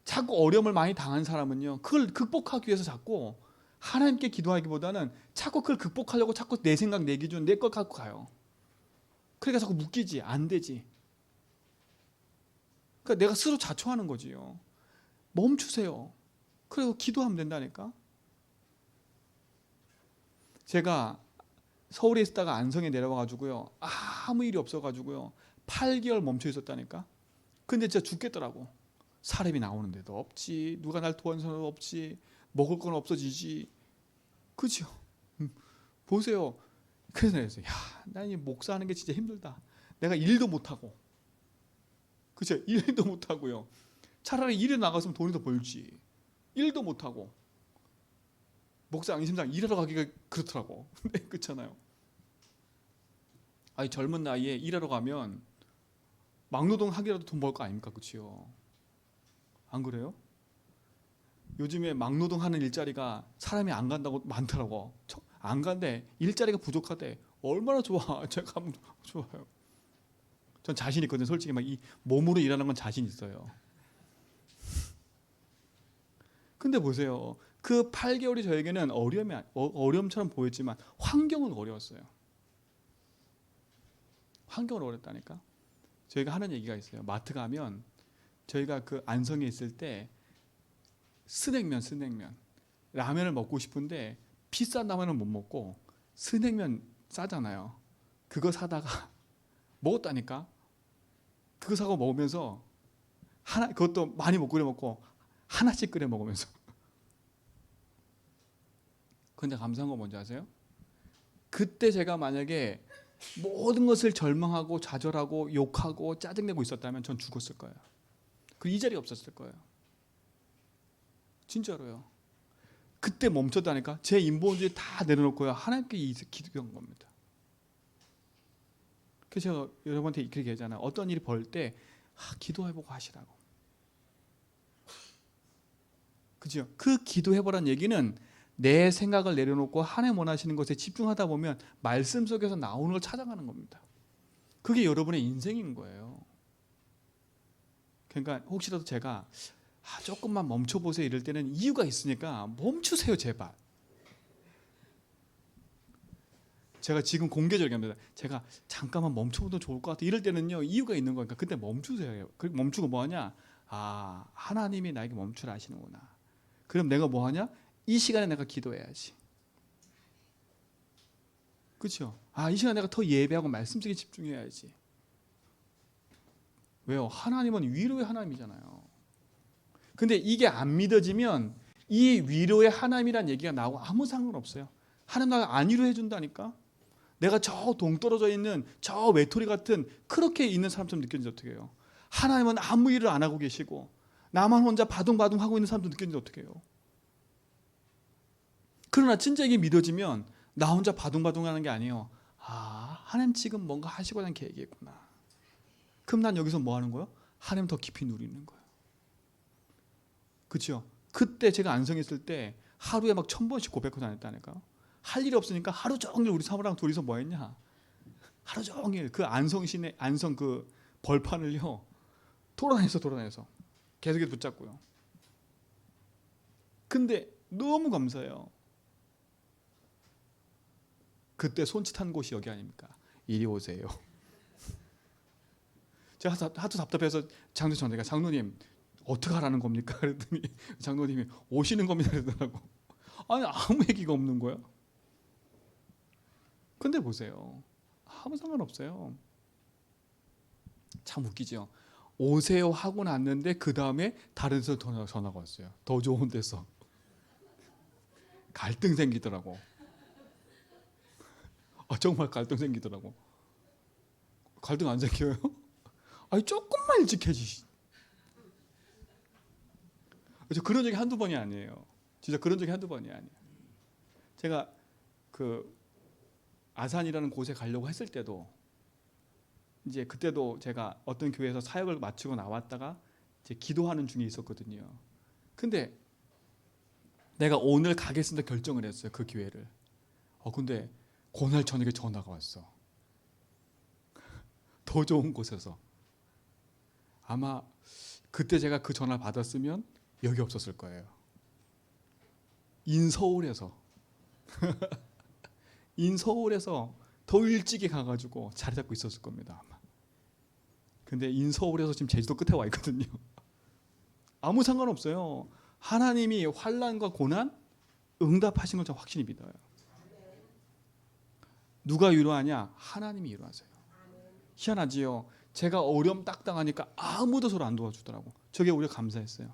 자꾸 어려움을 많이 당한 사람은요, 그걸 극복하기 위해서 자꾸 하나님께 기도하기보다는 자꾸 그걸 극복하려고 자꾸 내 생각, 내 기준, 내 것 갖고 가요. 그러니까 자꾸 묶이지, 안 되지. 그러니까 내가 스스로 자초하는 거지요. 멈추세요. 그리고 기도하면 된다니까. 제가 서울에 있다가 안성에 내려와가지고요, 아무 일이 없어가지고요 8개월 멈춰 있었다니까. 근데 진짜 죽겠더라고. 사람이 나오는데도 없지, 누가 날 도와주는 사람도 없지, 먹을 건 없어지지. 그죠? 보세요. 그래서 나 이 목사하는 게 진짜 힘들다. 내가 일도 못하고, 그죠? 일도 못하고요. 차라리 일에 나갔으면 돈이 더 벌지. 일도 못하고 목사 안심상 일하러 가기가 그렇더라고. 네, 그렇잖아요. 아니 젊은 나이에 일하러 가면 막노동 하기라도 돈 벌 거 아닙니까? 그렇지요? 안 그래요? 요즘에 막노동 하는 일자리가 사람이 안 간다고 많더라고. 안 간대. 일자리가 부족하대. 얼마나 좋아. 제가 가면 좋아요. 전 자신 있거든요. 솔직히 막 이 몸으로 일하는 건 자신 있어요. 근데 보세요. 그 8개월이 저에게는 어려움처럼 보였지만 환경은 어려웠어요. 환경은 어렵다니까. 저희가 하는 얘기가 있어요. 마트 가면 저희가 그 안성에 있을 때 스낵면 라면을 먹고 싶은데 비싼 라면은 못 먹고 스낵면 싸잖아요. 그거 사다가 먹었다니까. 그거 사고 먹으면서 그것도 많이 못 끓여 먹고 하나씩 끓여 먹으면서. 근데 감사한 거 뭔지 아세요? 그때 제가 만약에 모든 것을 절망하고 좌절하고 욕하고 짜증내고 있었다면 전 죽었을 거예요. 그 이 자리에 없었을 거예요. 진짜로요. 그때 멈췄다니까. 제 인본주의 다 내려놓고요, 하나님께 기도한 겁니다. 그래서 제가 여러분한테 그렇게 얘기하잖아요. 어떤 일이 벌 때 기도해보고 하시라고. 그죠? 그 기도해보라는 얘기는 내 생각을 내려놓고 하나님 원하시는 것에 집중하다 보면 말씀 속에서 나오는 걸 찾아가는 겁니다. 그게 여러분의 인생인 거예요. 그러니까 혹시라도 제가 조금만 멈춰보세요 이럴 때는 이유가 있으니까 멈추세요 제발. 제가 지금 공개적입니다. 제가 잠깐만 멈춰보도 좋을 것 같아 이럴 때는요 이유가 있는 거니까 그때 멈추세요. 그리고 멈추고 뭐하냐, 하나님이 나에게 멈추라 하시는구나. 그럼 내가 뭐하냐, 이 시간에 내가 기도해야지. 그렇죠? 이 시간에 내가 더 예배하고 말씀 속에 집중해야지. 왜요? 하나님은 위로의 하나님이잖아요. 근데 이게 안 믿어지면 이 위로의 하나님이란 얘기가 나오고 아무 상관없어요. 하나님 나를 안 위로해 준다니까. 내가 저 동떨어져 있는 저 외톨이 같은 그렇게 있는 사람처럼 느껴지지 어떻게 해요? 하나님은 아무 일을 안 하고 계시고 나만 혼자 바둥바둥 하고 있는 사람도 느껴지지 어떻게 해요? 그러나 진짜 이게 믿어지면 나 혼자 바둥바둥 하는 게 아니에요. 하나님 지금 뭔가 하시고자 하는 계획이구나. 그럼 난 여기서 뭐 하는 거예요? 하나님 더 깊이 누리는 거예요. 그렇죠? 그때 제가 안성에 있을 때 하루에 막 1000번씩 고백하고 다녔다니까요. 할 일이 없으니까 하루 종일 우리 사모랑 둘이서 뭐 했냐? 하루 종일 그 안성 그 벌판을요 돌아다녀서 계속 붙잡고요. 근데 너무 감사해요. 그때 손짓한 곳이 여기 아닙니까? 이리 오세요. 제가 하도 답답해서 장로님, 장로님 어떻게 하라는 겁니까? 그랬더니 장로님이 오시는 겁니다 그러더라고. 아니 아무 얘기가 없는 거야. 근데 보세요, 아무 상관없어요. 참 웃기죠. 오세요 하고 났는데 그 다음에 다른 데서 전화가 왔어요. 더 좋은 데서. 갈등 생기더라고. 정말 갈등 생기더라고. 갈등 안 생겨요? 아니 조금만 일찍 해주시. 그런 적이 한두 번이 아니에요. 진짜 그런 적이 한두 번이 아니에요. 제가 그 아산이라는 곳에 가려고 했을 때도 이제 그때도 제가 어떤 교회에서 사역을 마치고 나왔다가 이제 기도하는 중에 있었거든요. 근데 내가 오늘 가겠습니다 결정을 했어요. 그 교회를. 근데 그날 저녁에 전화가 왔어. 더 좋은 곳에서. 아마 그때 제가 그 전화를 받았으면 여기 없었을 거예요. 인서울에서 인서울에서 더 일찍이 가가지고 자리 잡고 있었을 겁니다 아마. 근데 인서울에서 지금 제주도 끝에 와 있거든요. 아무 상관없어요. 하나님이 환난과 고난 응답하신 걸 저는 확실히 믿어요. 누가 위로하냐? 하나님이 위로하세요. 희한하지요. 제가 어려움 딱 당하니까 아무도 저를 안 도와주더라고. 저게 오히려 감사했어요.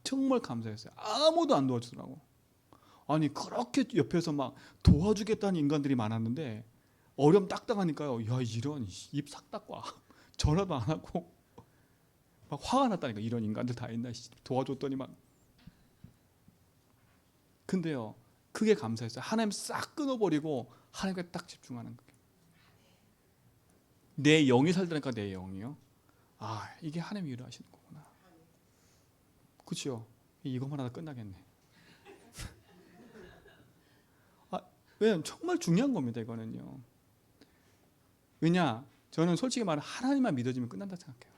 정말 감사했어요. 아무도 안 도와주더라고. 아니 그렇게 옆에서 막 도와주겠다는 인간들이 많았는데 어려움 딱 당하니까요. 야 이런 입 싹 닫고 전화도 안 하고 막 화가 났다니까. 이런 인간들 다 있나 도와줬더니 막. 근데요 그게 감사했어요. 하나님 싹 끊어버리고 하나님께 딱 집중하는 거예요. 내 영이 살다니까. 내 영이요. 이게 하나님이 위로하시는 거구나. 그렇죠. 이것만 하다 끝나겠네. 왜냐면 정말 중요한 겁니다 이거는요. 왜냐 저는 솔직히 말해 하나님만 믿어지면 끝난다 생각해요.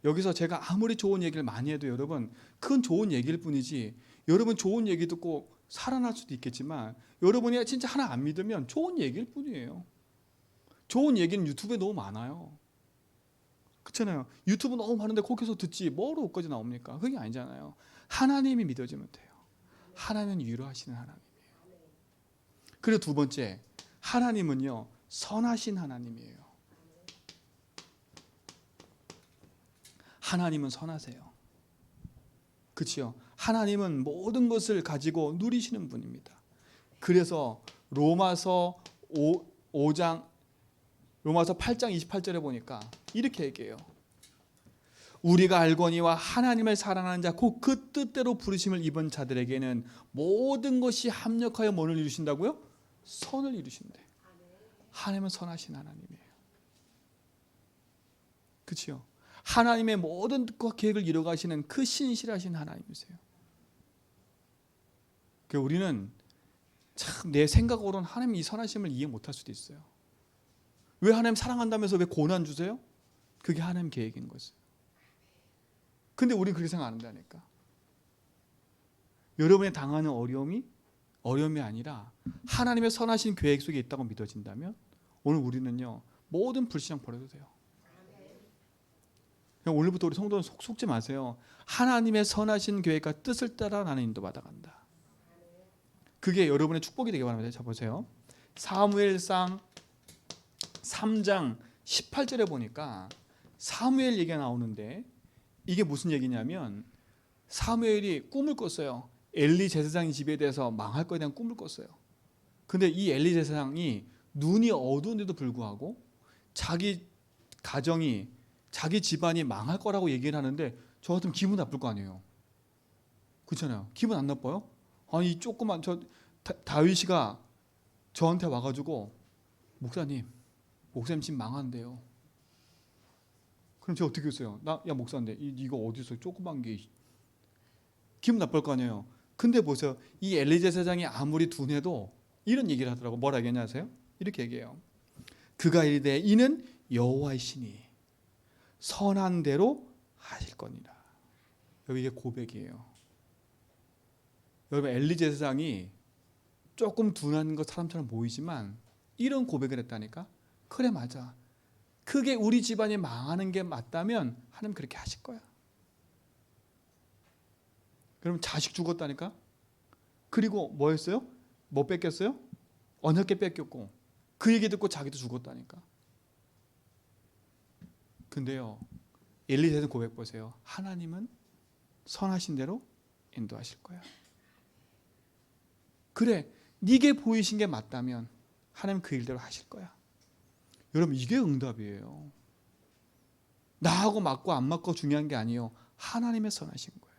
여기서 제가 아무리 좋은 얘기를 많이 해도 여러분 그건 좋은 얘기일 뿐이지, 여러분 좋은 얘기 듣고 살아날 수도 있겠지만 여러분이 진짜 하나 안 믿으면 좋은 얘기일 뿐이에요. 좋은 얘기는 유튜브에 너무 많아요. 그렇잖아요. 유튜브 너무 많은데 거기서 듣지 뭐로 끝까지 나옵니까? 그게 아니잖아요. 하나님이 믿어지면 돼요. 하나님은 위로하시는 하나님이에요. 그리고 두 번째, 하나님은요 선하신 하나님이에요. 하나님은 선하세요. 그렇죠? 하나님은 모든 것을 가지고 누리시는 분입니다. 그래서 로마서 8장 28절에 보니까 이렇게 얘기해요. 우리가 알거니와 하나님을 사랑하는 자 곧 그 뜻대로 부르심을 입은 자들에게는 모든 것이 합력하여 뭐를 이루신다고요? 선을 이루신대. 하나님은 선하신 하나님이에요. 그렇죠? 하나님의 모든 뜻과 계획을 이루어가시는 그 신실하신 하나님이세요. 우리는 참 내 생각으로는 하나님 이 선하심을 이해 못할 수도 있어요. 왜 하나님 사랑한다면서 왜 고난 주세요? 그게 하나님 계획인 거죠. 근데 우리는 그렇게 생각 안 한다니까. 여러분이 당하는 어려움이 아니라 하나님의 선하신 계획 속에 있다고 믿어진다면 오늘 우리는요 모든 불신앙 버려도 돼요. 오늘부터 우리 성도는 속지 마세요. 하나님의 선하신 계획과 뜻을 따라 나는 인도받아간다. 그게 여러분의 축복이 되기 바랍니다. 자 보세요. 사무엘상 3장 18절에 보니까 사무엘 얘기가 나오는데 이게 무슨 얘기냐면 사무엘이 꿈을 꿨어요. 엘리 제사장의 집에 대해서 망할 거에 대한 꿈을 꿨어요. 근데 이 엘리 제사장이 눈이 어두운데도 불구하고 자기 가정이 자기 집안이 망할 거라고 얘기를 하는데 저 같으면 기분 나쁠 거 아니에요. 그렇잖아요. 기분 안 나빠요? 아니 조그만 다윗이가 저한테 와가지고 목사님 집 망한대요. 그럼 제가 어떻게 했어요? 야 목사인데 이거 어디서 조그만 게 기분 나쁠 거 아니에요. 근데 보세요. 이 엘리 제사장이 아무리 둔해도 이런 얘기를 하더라고. 뭐라 얘기하냐 아세요? 이렇게 얘기해요. 그가 이르되 이는 여호와이시니 선한 대로 하실 거니라. 여기 이게 고백이에요. 여러분 엘리 제사장이 조금 둔한 것 사람처럼 보이지만 이런 고백을 했다니까. 그래, 맞아. 그게 우리 집안이 망하는 게 맞다면 하나님 그렇게 하실 거야. 그럼 자식 죽었다니까. 그리고 뭐 했어요? 뭐 뺏겼어요? 언약궤 뺏겼고, 그 얘기 듣고 자기도 죽었다니까. 근데요, 엘리사의 고백 보세요. 하나님은 선하신 대로 인도하실 거야. 그래, 네게 보이신 게 맞다면 하나님 그 일대로 하실 거야. 여러분, 이게 응답이에요. 나하고 맞고 안 맞고 중요한 게 아니에요. 하나님의 선하신 거예요.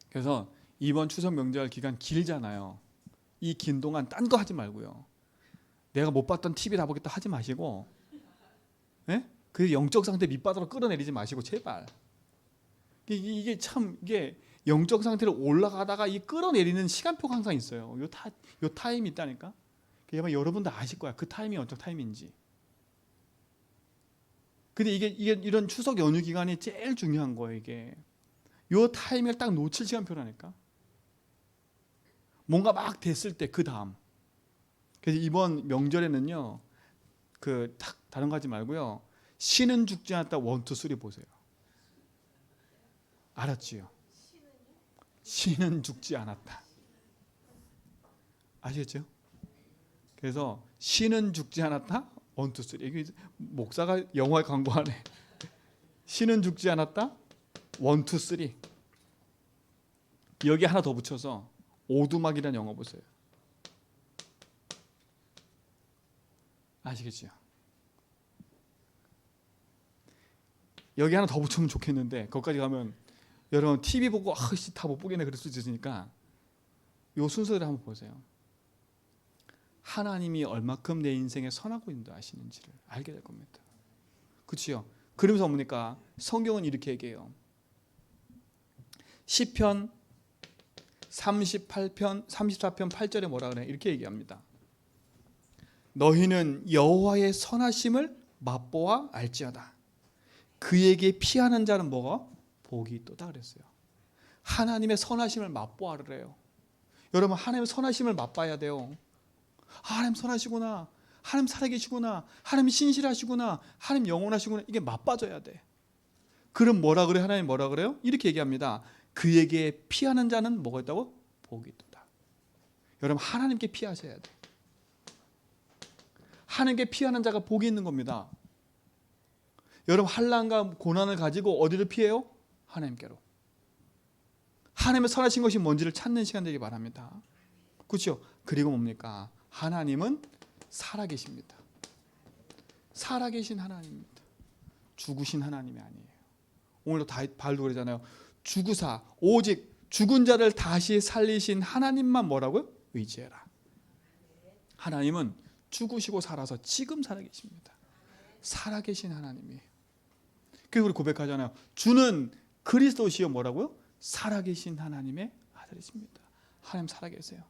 그래서 이번 추석 명절 기간 길잖아요. 이 긴 동안 딴 거 하지 말고요. 내가 못 봤던 TV 다 보겠다 하지 마시고, 예? 그 영적 상태 밑바닥으로 끌어내리지 마시고, 제발. 이게 참, 이게 영적 상태로 올라가다가 이 끌어내리는 시간표가 항상 있어요. 요 타임이 있다니까. 아마 여러분도 아실 거야. 그 타임이 어떤 타임인지. 근데 이게 이런 추석 연휴 기간이 제일 중요한 거예요. 이게 요 타임을 딱 놓칠 시간표라니까. 뭔가 막 됐을 때 그 다음. 그래서 이번 명절에는요, 다른 거 하지 말고요, 신은 죽지 않았다 1, 2, 3 보세요. 알았지요? 신은 죽지 않았다. 아시겠죠? 그래서 신은 죽지 않았다 1, 2, 3. 이게 목사가 영화에 광고하네. 신은 죽지 않았다 1, 2, 3. 여기 하나 더 붙여서 오두막이라는 영화 보세요. 아시겠죠? 여기 하나 더 붙이면 좋겠는데 거기까지 가면 여러분 TV 보고 다 못 보겠네 그럴 수 있으니까 요 순서대로 한번 보세요. 하나님이 얼마큼 내 인생에 선하고 인도하시는지를 알게 될 겁니다. 그렇죠? 그러면서 뭡니까? 성경은 이렇게 얘기해요. 시편 34편 8절에 뭐라 그래? 이렇게 얘기합니다. 너희는 여호와의 선하심을 맛보아 알지어다. 그에게 피하는 자는 뭐가? 복이 있도다 그랬어요. 하나님의 선하심을 맛보아래요. 여러분, 하나님의 선하심을 맛봐야 돼요. 하나님 선하시구나, 하나님 살아계시구나, 하나님 신실하시구나, 하나님 영원하시구나, 이게 맛봐져야 돼. 그럼 뭐라 그래? 하나님 뭐라 그래요? 이렇게 얘기합니다. 그에게 피하는 자는 뭐가 있다고? 복이 있도다. 여러분, 하나님께 피하셔야 돼. 하나님께 피하는 자가 복이 있는 겁니다. 여러분, 환난과 고난을 가지고 어디를 피해요? 하나님께로. 하나님의 선하신 것이 뭔지를 찾는 시간 되기 바랍니다. 그렇죠? 그리고 뭡니까? 하나님은 살아계십니다. 살아계신 하나님입니다. 죽으신 하나님이 아니에요. 오늘도 바울도 그러잖아요. 죽으사 오직 죽은 자를 다시 살리신 하나님만 뭐라고요? 의지해라. 하나님은 죽으시고 살아서 지금 살아계십니다. 살아계신 하나님이에요. 그리고 우리 고백하잖아요. 주는 그리스도시요 뭐라고요? 살아계신 하나님의 아들이십니다. 하나님 살아계세요.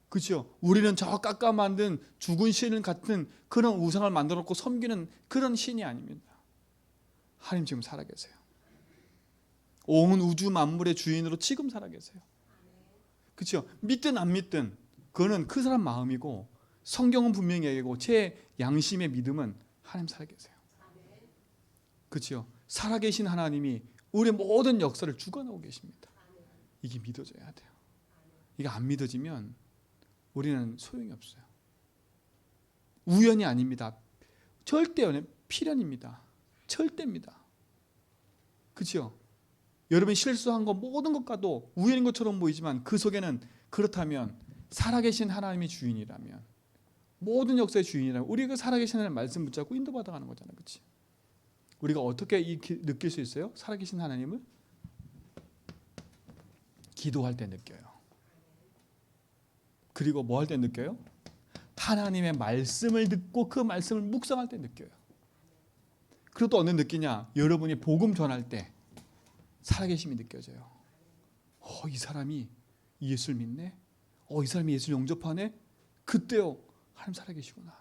그렇죠? 우리는 저 깎아 만든 죽은 신 같은 그런 우상을 만들어 놓고 섬기는 그런 신이 아닙니다. 하나님 지금 살아계세요. 온 우주 만물의 주인으로 지금 살아계세요. 그렇죠? 믿든 안 믿든 그거는 그 사람 마음이고, 성경은 분명히 얘기하고 제 양심의 믿음은 하나님 살아계세요. 그렇죠? 살아계신 하나님이 우리의 모든 역사를 주관하고 계십니다. 이게 믿어져야 돼요. 이게 안 믿어지면 우리는 소용이 없어요. 우연이 아닙니다. 절대 필연입니다. 절대입니다. 그렇죠? 여러분이 실수한 거 모든 것과도 우연인 것처럼 보이지만 그 속에는, 그렇다면 살아계신 하나님이 주인이라면, 모든 역사의 주인이라면 우리가 살아계신 하나님 말씀 붙잡고 인도받아가는 거잖아요. 그렇지? 우리가 어떻게 느낄 수 있어요? 살아계신 하나님을 기도할 때 느껴요. 그리고 뭐 할 때 느껴요? 하나님의 말씀을 듣고 그 말씀을 묵상할 때 느껴요. 그리고 또 어느 느끼냐? 여러분이 복음 전할 때 살아계심이 느껴져요. 이 사람이 예수를 믿네? 이 사람이 예수를 영접하네? 그때요, 하나님 살아계시구나.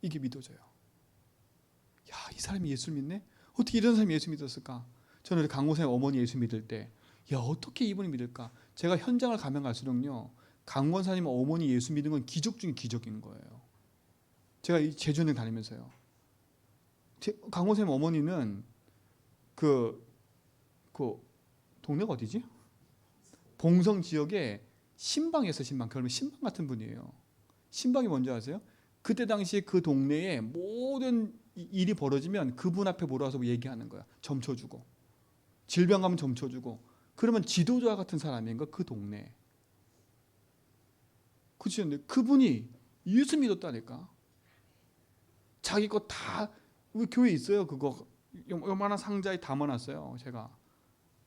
이게 믿어져요. 야, 이 사람이 예수를 믿네? 어떻게 이런 사람이 예수 믿었을까? 저는 우리 강호사의 어머니 예수 믿을 때, 야, 어떻게 이분이 믿을까? 제가 현장을 가면 갈수록요, 강권사님 어머니 예수 믿은 건 기적 중에 기적인 거예요. 제가 이 제주여행 다니면서요. 강권사님 어머니는 그 동네가 어디지? 봉성 지역에 신방에서 신방, 그러면 신방 같은 분이에요. 신방이 뭔지 아세요? 그때 당시 그 동네에 모든 일이 벌어지면 그분 앞에 몰아서 얘기하는 거야. 점쳐주고, 질병 가면 점쳐주고. 그러면 지도자 같은 사람인가 그 동네. 그치? 근데 그분이 예수 믿었다니까. 자기 거 다 우리 교회 있어요. 그거 요만한 상자에 담아놨어요. 제가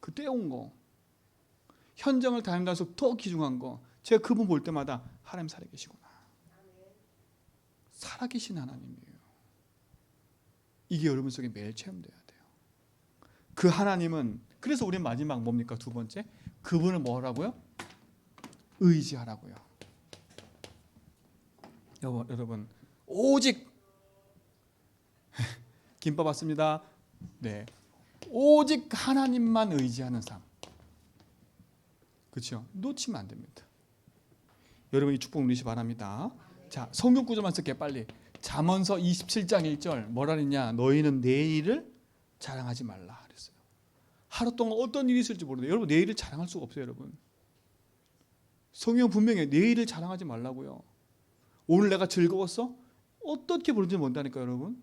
그 떼온 거. 현장을 다니면서 더 귀중한 거. 제가 그분 볼 때마다 하나님 살아계시구나. 살아계신 하나님이에요. 이게 여러분 속에 매일 체험돼야 돼요. 그 하나님은, 그래서 우리 마지막 뭡니까? 두 번째, 그분을 뭐라고요? 의지하라고요. 여러분 오직 김밥 왔습니다. 네, 오직 하나님만 의지하는 삶. 그렇죠? 놓치면 안 됩니다. 여러분 이 축복 누리시 바랍니다. 자, 성경 구절만 쓸게요. 빨리. 잠언서 27장 1절 뭐라 그랬냐? 너희는 내일을 자랑하지 말라 그랬어요. 하루 동안 어떤 일이 있을지 모르는데 여러분 내일을 자랑할 수가 없어요. 여러분 성경 분명히 내일을 자랑하지 말라고요. 오늘 내가 즐거웠어? 어떻게 부른지 모른다니까 여러분.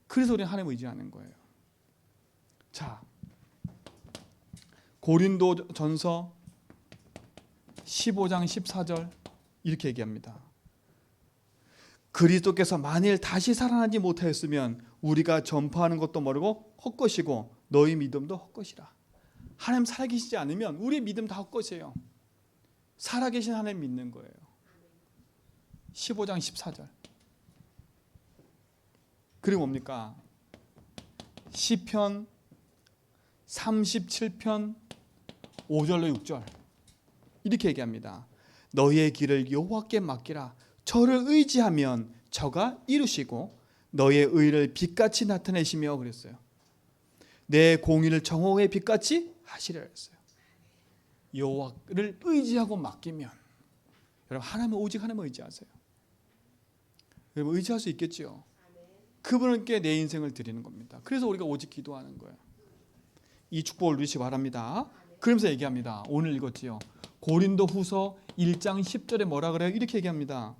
그래서 우리는 하나님 의지하는 거예요. 자, 고린도전서 15장 14절 이렇게 얘기합니다. 그리스도께서 만일 다시 살아나지 못하였으면 우리가 전파하는 것도 모르고 헛것이고 너희 믿음도 헛것이라. 하나님 살아계시지 않으면 우리의 믿음 다 헛것이에요. 살아계신 하나님 믿는 거예요. 15장 14절. 그리고 뭡니까? 시편 37편 5절로 6절 이렇게 얘기합니다. 너희의 길을 여호와께 맡기라. 저를 의지하면 저가 이루시고 너의 의를 빛같이 나타내시며 그랬어요. 내 공의를 정오의 빛같이 하시려 했어요. 여호와를 의지하고 맡기면 여러분 하나님 오직 하나님을 의지하세요. 여러분 의지할 수 있겠죠. 그분께 내 인생을 드리는 겁니다. 그래서 우리가 오직 기도하는 거예요. 이 축복을 누리시기 바랍니다. 그러면서 얘기합니다. 오늘 읽었지요. 고린도후서 1장 10절에 뭐라 그래요? 이렇게 얘기합니다.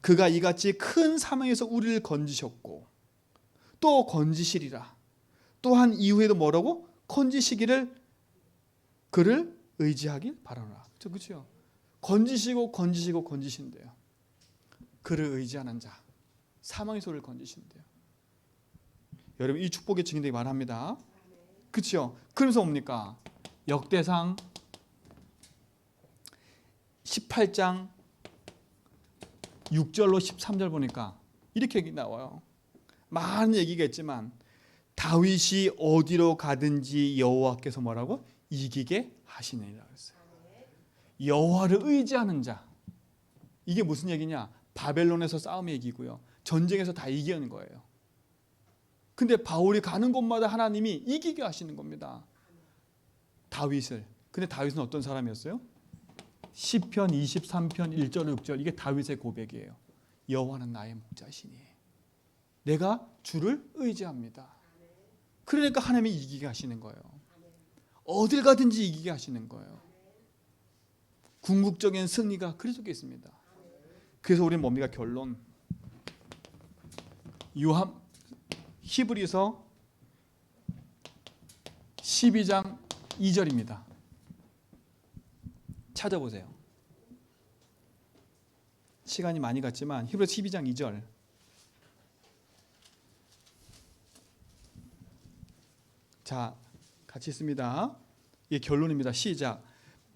그가 이같이 큰 사망에서 우리를 건지셨고 또 건지시리라. 또한 이후에도 뭐라고? 건지시기를 그를 의지하길 바라라. 그렇죠? 건지시고 건지시고 건지신대요. 그를 의지하는 자 사망에서 우리를 건지신대요. 여러분 이 축복의 증인되기 바랍니다. 그렇죠? 그러면서 뭡니까? 역대상 18장 6절로 13절 보니까 이렇게 얘기 나와요. 많은 얘기가 있지만 다윗이 어디로 가든지 여호와께서 뭐라고? 이기게 하시느니라 그랬어요. 여호와를 의지하는 자. 이게 무슨 얘기냐? 바벨론에서 싸움에 이기고요. 전쟁에서 다 이기는 거예요. 근데 바울이 가는 곳마다 하나님이 이기게 하시는 겁니다. 다윗을. 근데 다윗은 어떤 사람이었어요? 시편 23편 1절 6절 이게 다윗의 고백이에요. 여호와는 나의 목자시니 내가 주를 의지합니다. 그러니까 하나님이 이기게 하시는 거예요. 어딜 가든지 이기게 하시는 거예요. 궁극적인 승리가 그리 속에 있습니다. 그래서 우리는 뭡니까? 결론. 히브리서 12장 2절입니다. 찾아보세요. 시간이 많이 갔지만 히브리서 12장 2절. 자, 같이 있습니다. 이게 결론입니다. 시작.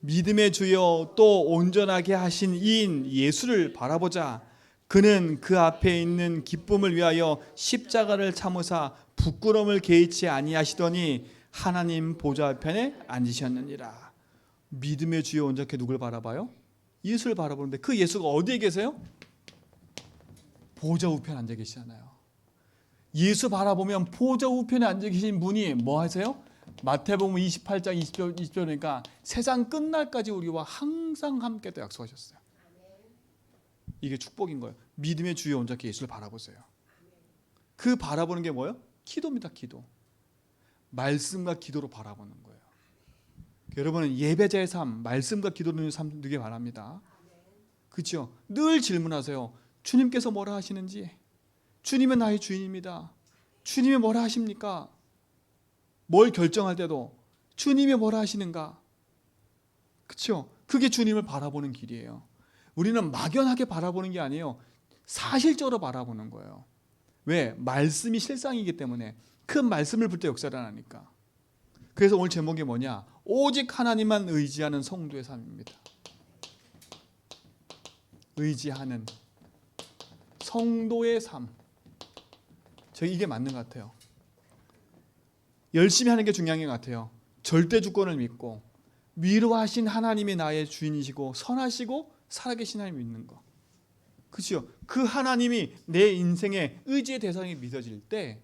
믿음의 주여 또 온전하게 하신 이인 예수를 바라보자. 그는 그 앞에 있는 기쁨을 위하여 십자가를 참으사 부끄러움을 개의치 아니하시더니 하나님 보좌편에 앉으셨느니라. 믿음의 주여 온전하게 누굴 바라봐요? 예수를 바라보는데 그 예수가 어디에 계세요? 보좌 우편에 앉아 계시잖아요. 예수 바라보면 보좌 우편에 앉아 계신 분이 뭐 하세요? 마태복음 28장 20절이니까 세상 끝날까지 우리와 항상 함께 또 약속하셨어요. 이게 축복인 거예요. 믿음의 주여 온전히 예수를 바라보세요. 그 바라보는 게 뭐예요? 기도입니다. 기도. 말씀과 기도로 바라보는 거예요. 여러분은 예배자의 삶, 말씀과 기도를 삶 되게 바랍니다. 그렇죠? 늘 질문하세요. 주님께서 뭐라 하시는지. 주님은 나의 주인입니다. 주님이 뭐라 하십니까? 뭘 결정할 때도 주님이 뭐라 하시는가? 그렇죠? 그게 주님을 바라보는 길이에요. 우리는 막연하게 바라보는 게 아니에요. 사실적으로 바라보는 거예요. 왜? 말씀이 실상이기 때문에 그 말씀을 볼 때 역사를 하니까. 그래서 오늘 제목이 뭐냐? 오직 하나님만 의지하는 성도의 삶입니다. 의지하는 성도의 삶. 저 이게 맞는 것 같아요. 열심히 하는 게 중요한 것 같아요. 절대 주권을 믿고 위로하신 하나님이 나의 주인이시고 선하시고 살아계신 하나님 믿는 거. 그렇죠? 그 하나님이 내 인생의 의지의 대상이 믿어질 때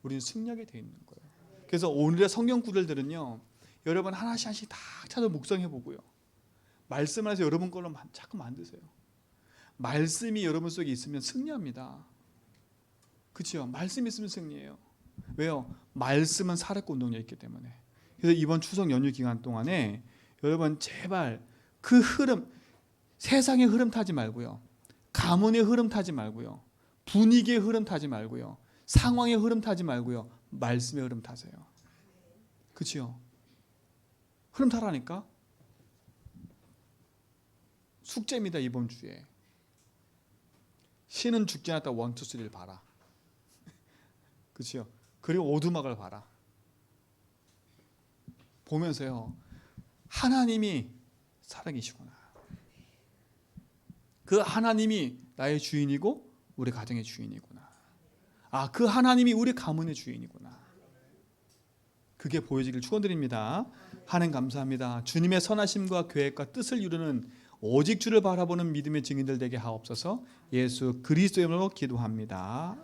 우리는 승리하게 돼 있는 거예요. 그래서 오늘의 성경 구절들은요, 여러분 하나씩 하나씩 다 찾아 묵상해 보고요. 말씀을 해서 여러분 걸로 자꾸 만드세요. 말씀이 여러분 속에 있으면 승리합니다. 그렇죠? 말씀이 있으면 승리해요. 왜요? 말씀은 살았고 운동력이 있기 때문에. 그래서 이번 추석 연휴 기간 동안에 여러분 제발 그 흐름, 세상의 흐름 타지 말고요, 가문의 흐름 타지 말고요, 분위기의 흐름 타지 말고요, 상황의 흐름 타지 말고요, 말씀의 흐름 타세요. 그렇죠? 흐름 타라니까. 숙제입니다. 이번 주에 신은 죽지 않았다. 1, 2, 3를 봐라. 그렇죠? 그리고 오두막을 봐라. 보면서요, 하나님이 살아계시구나. 그 하나님이 나의 주인이고 우리 가정의 주인이구나. 아, 그 하나님이 우리 가문의 주인이구나. 그게 보여지길 축원드립니다. 하나님 감사합니다. 주님의 선하심과 계획과 뜻을 이루는 오직 주를 바라보는 믿음의 증인들 되게 하옵소서. 예수 그리스도의 이름으로 기도합니다.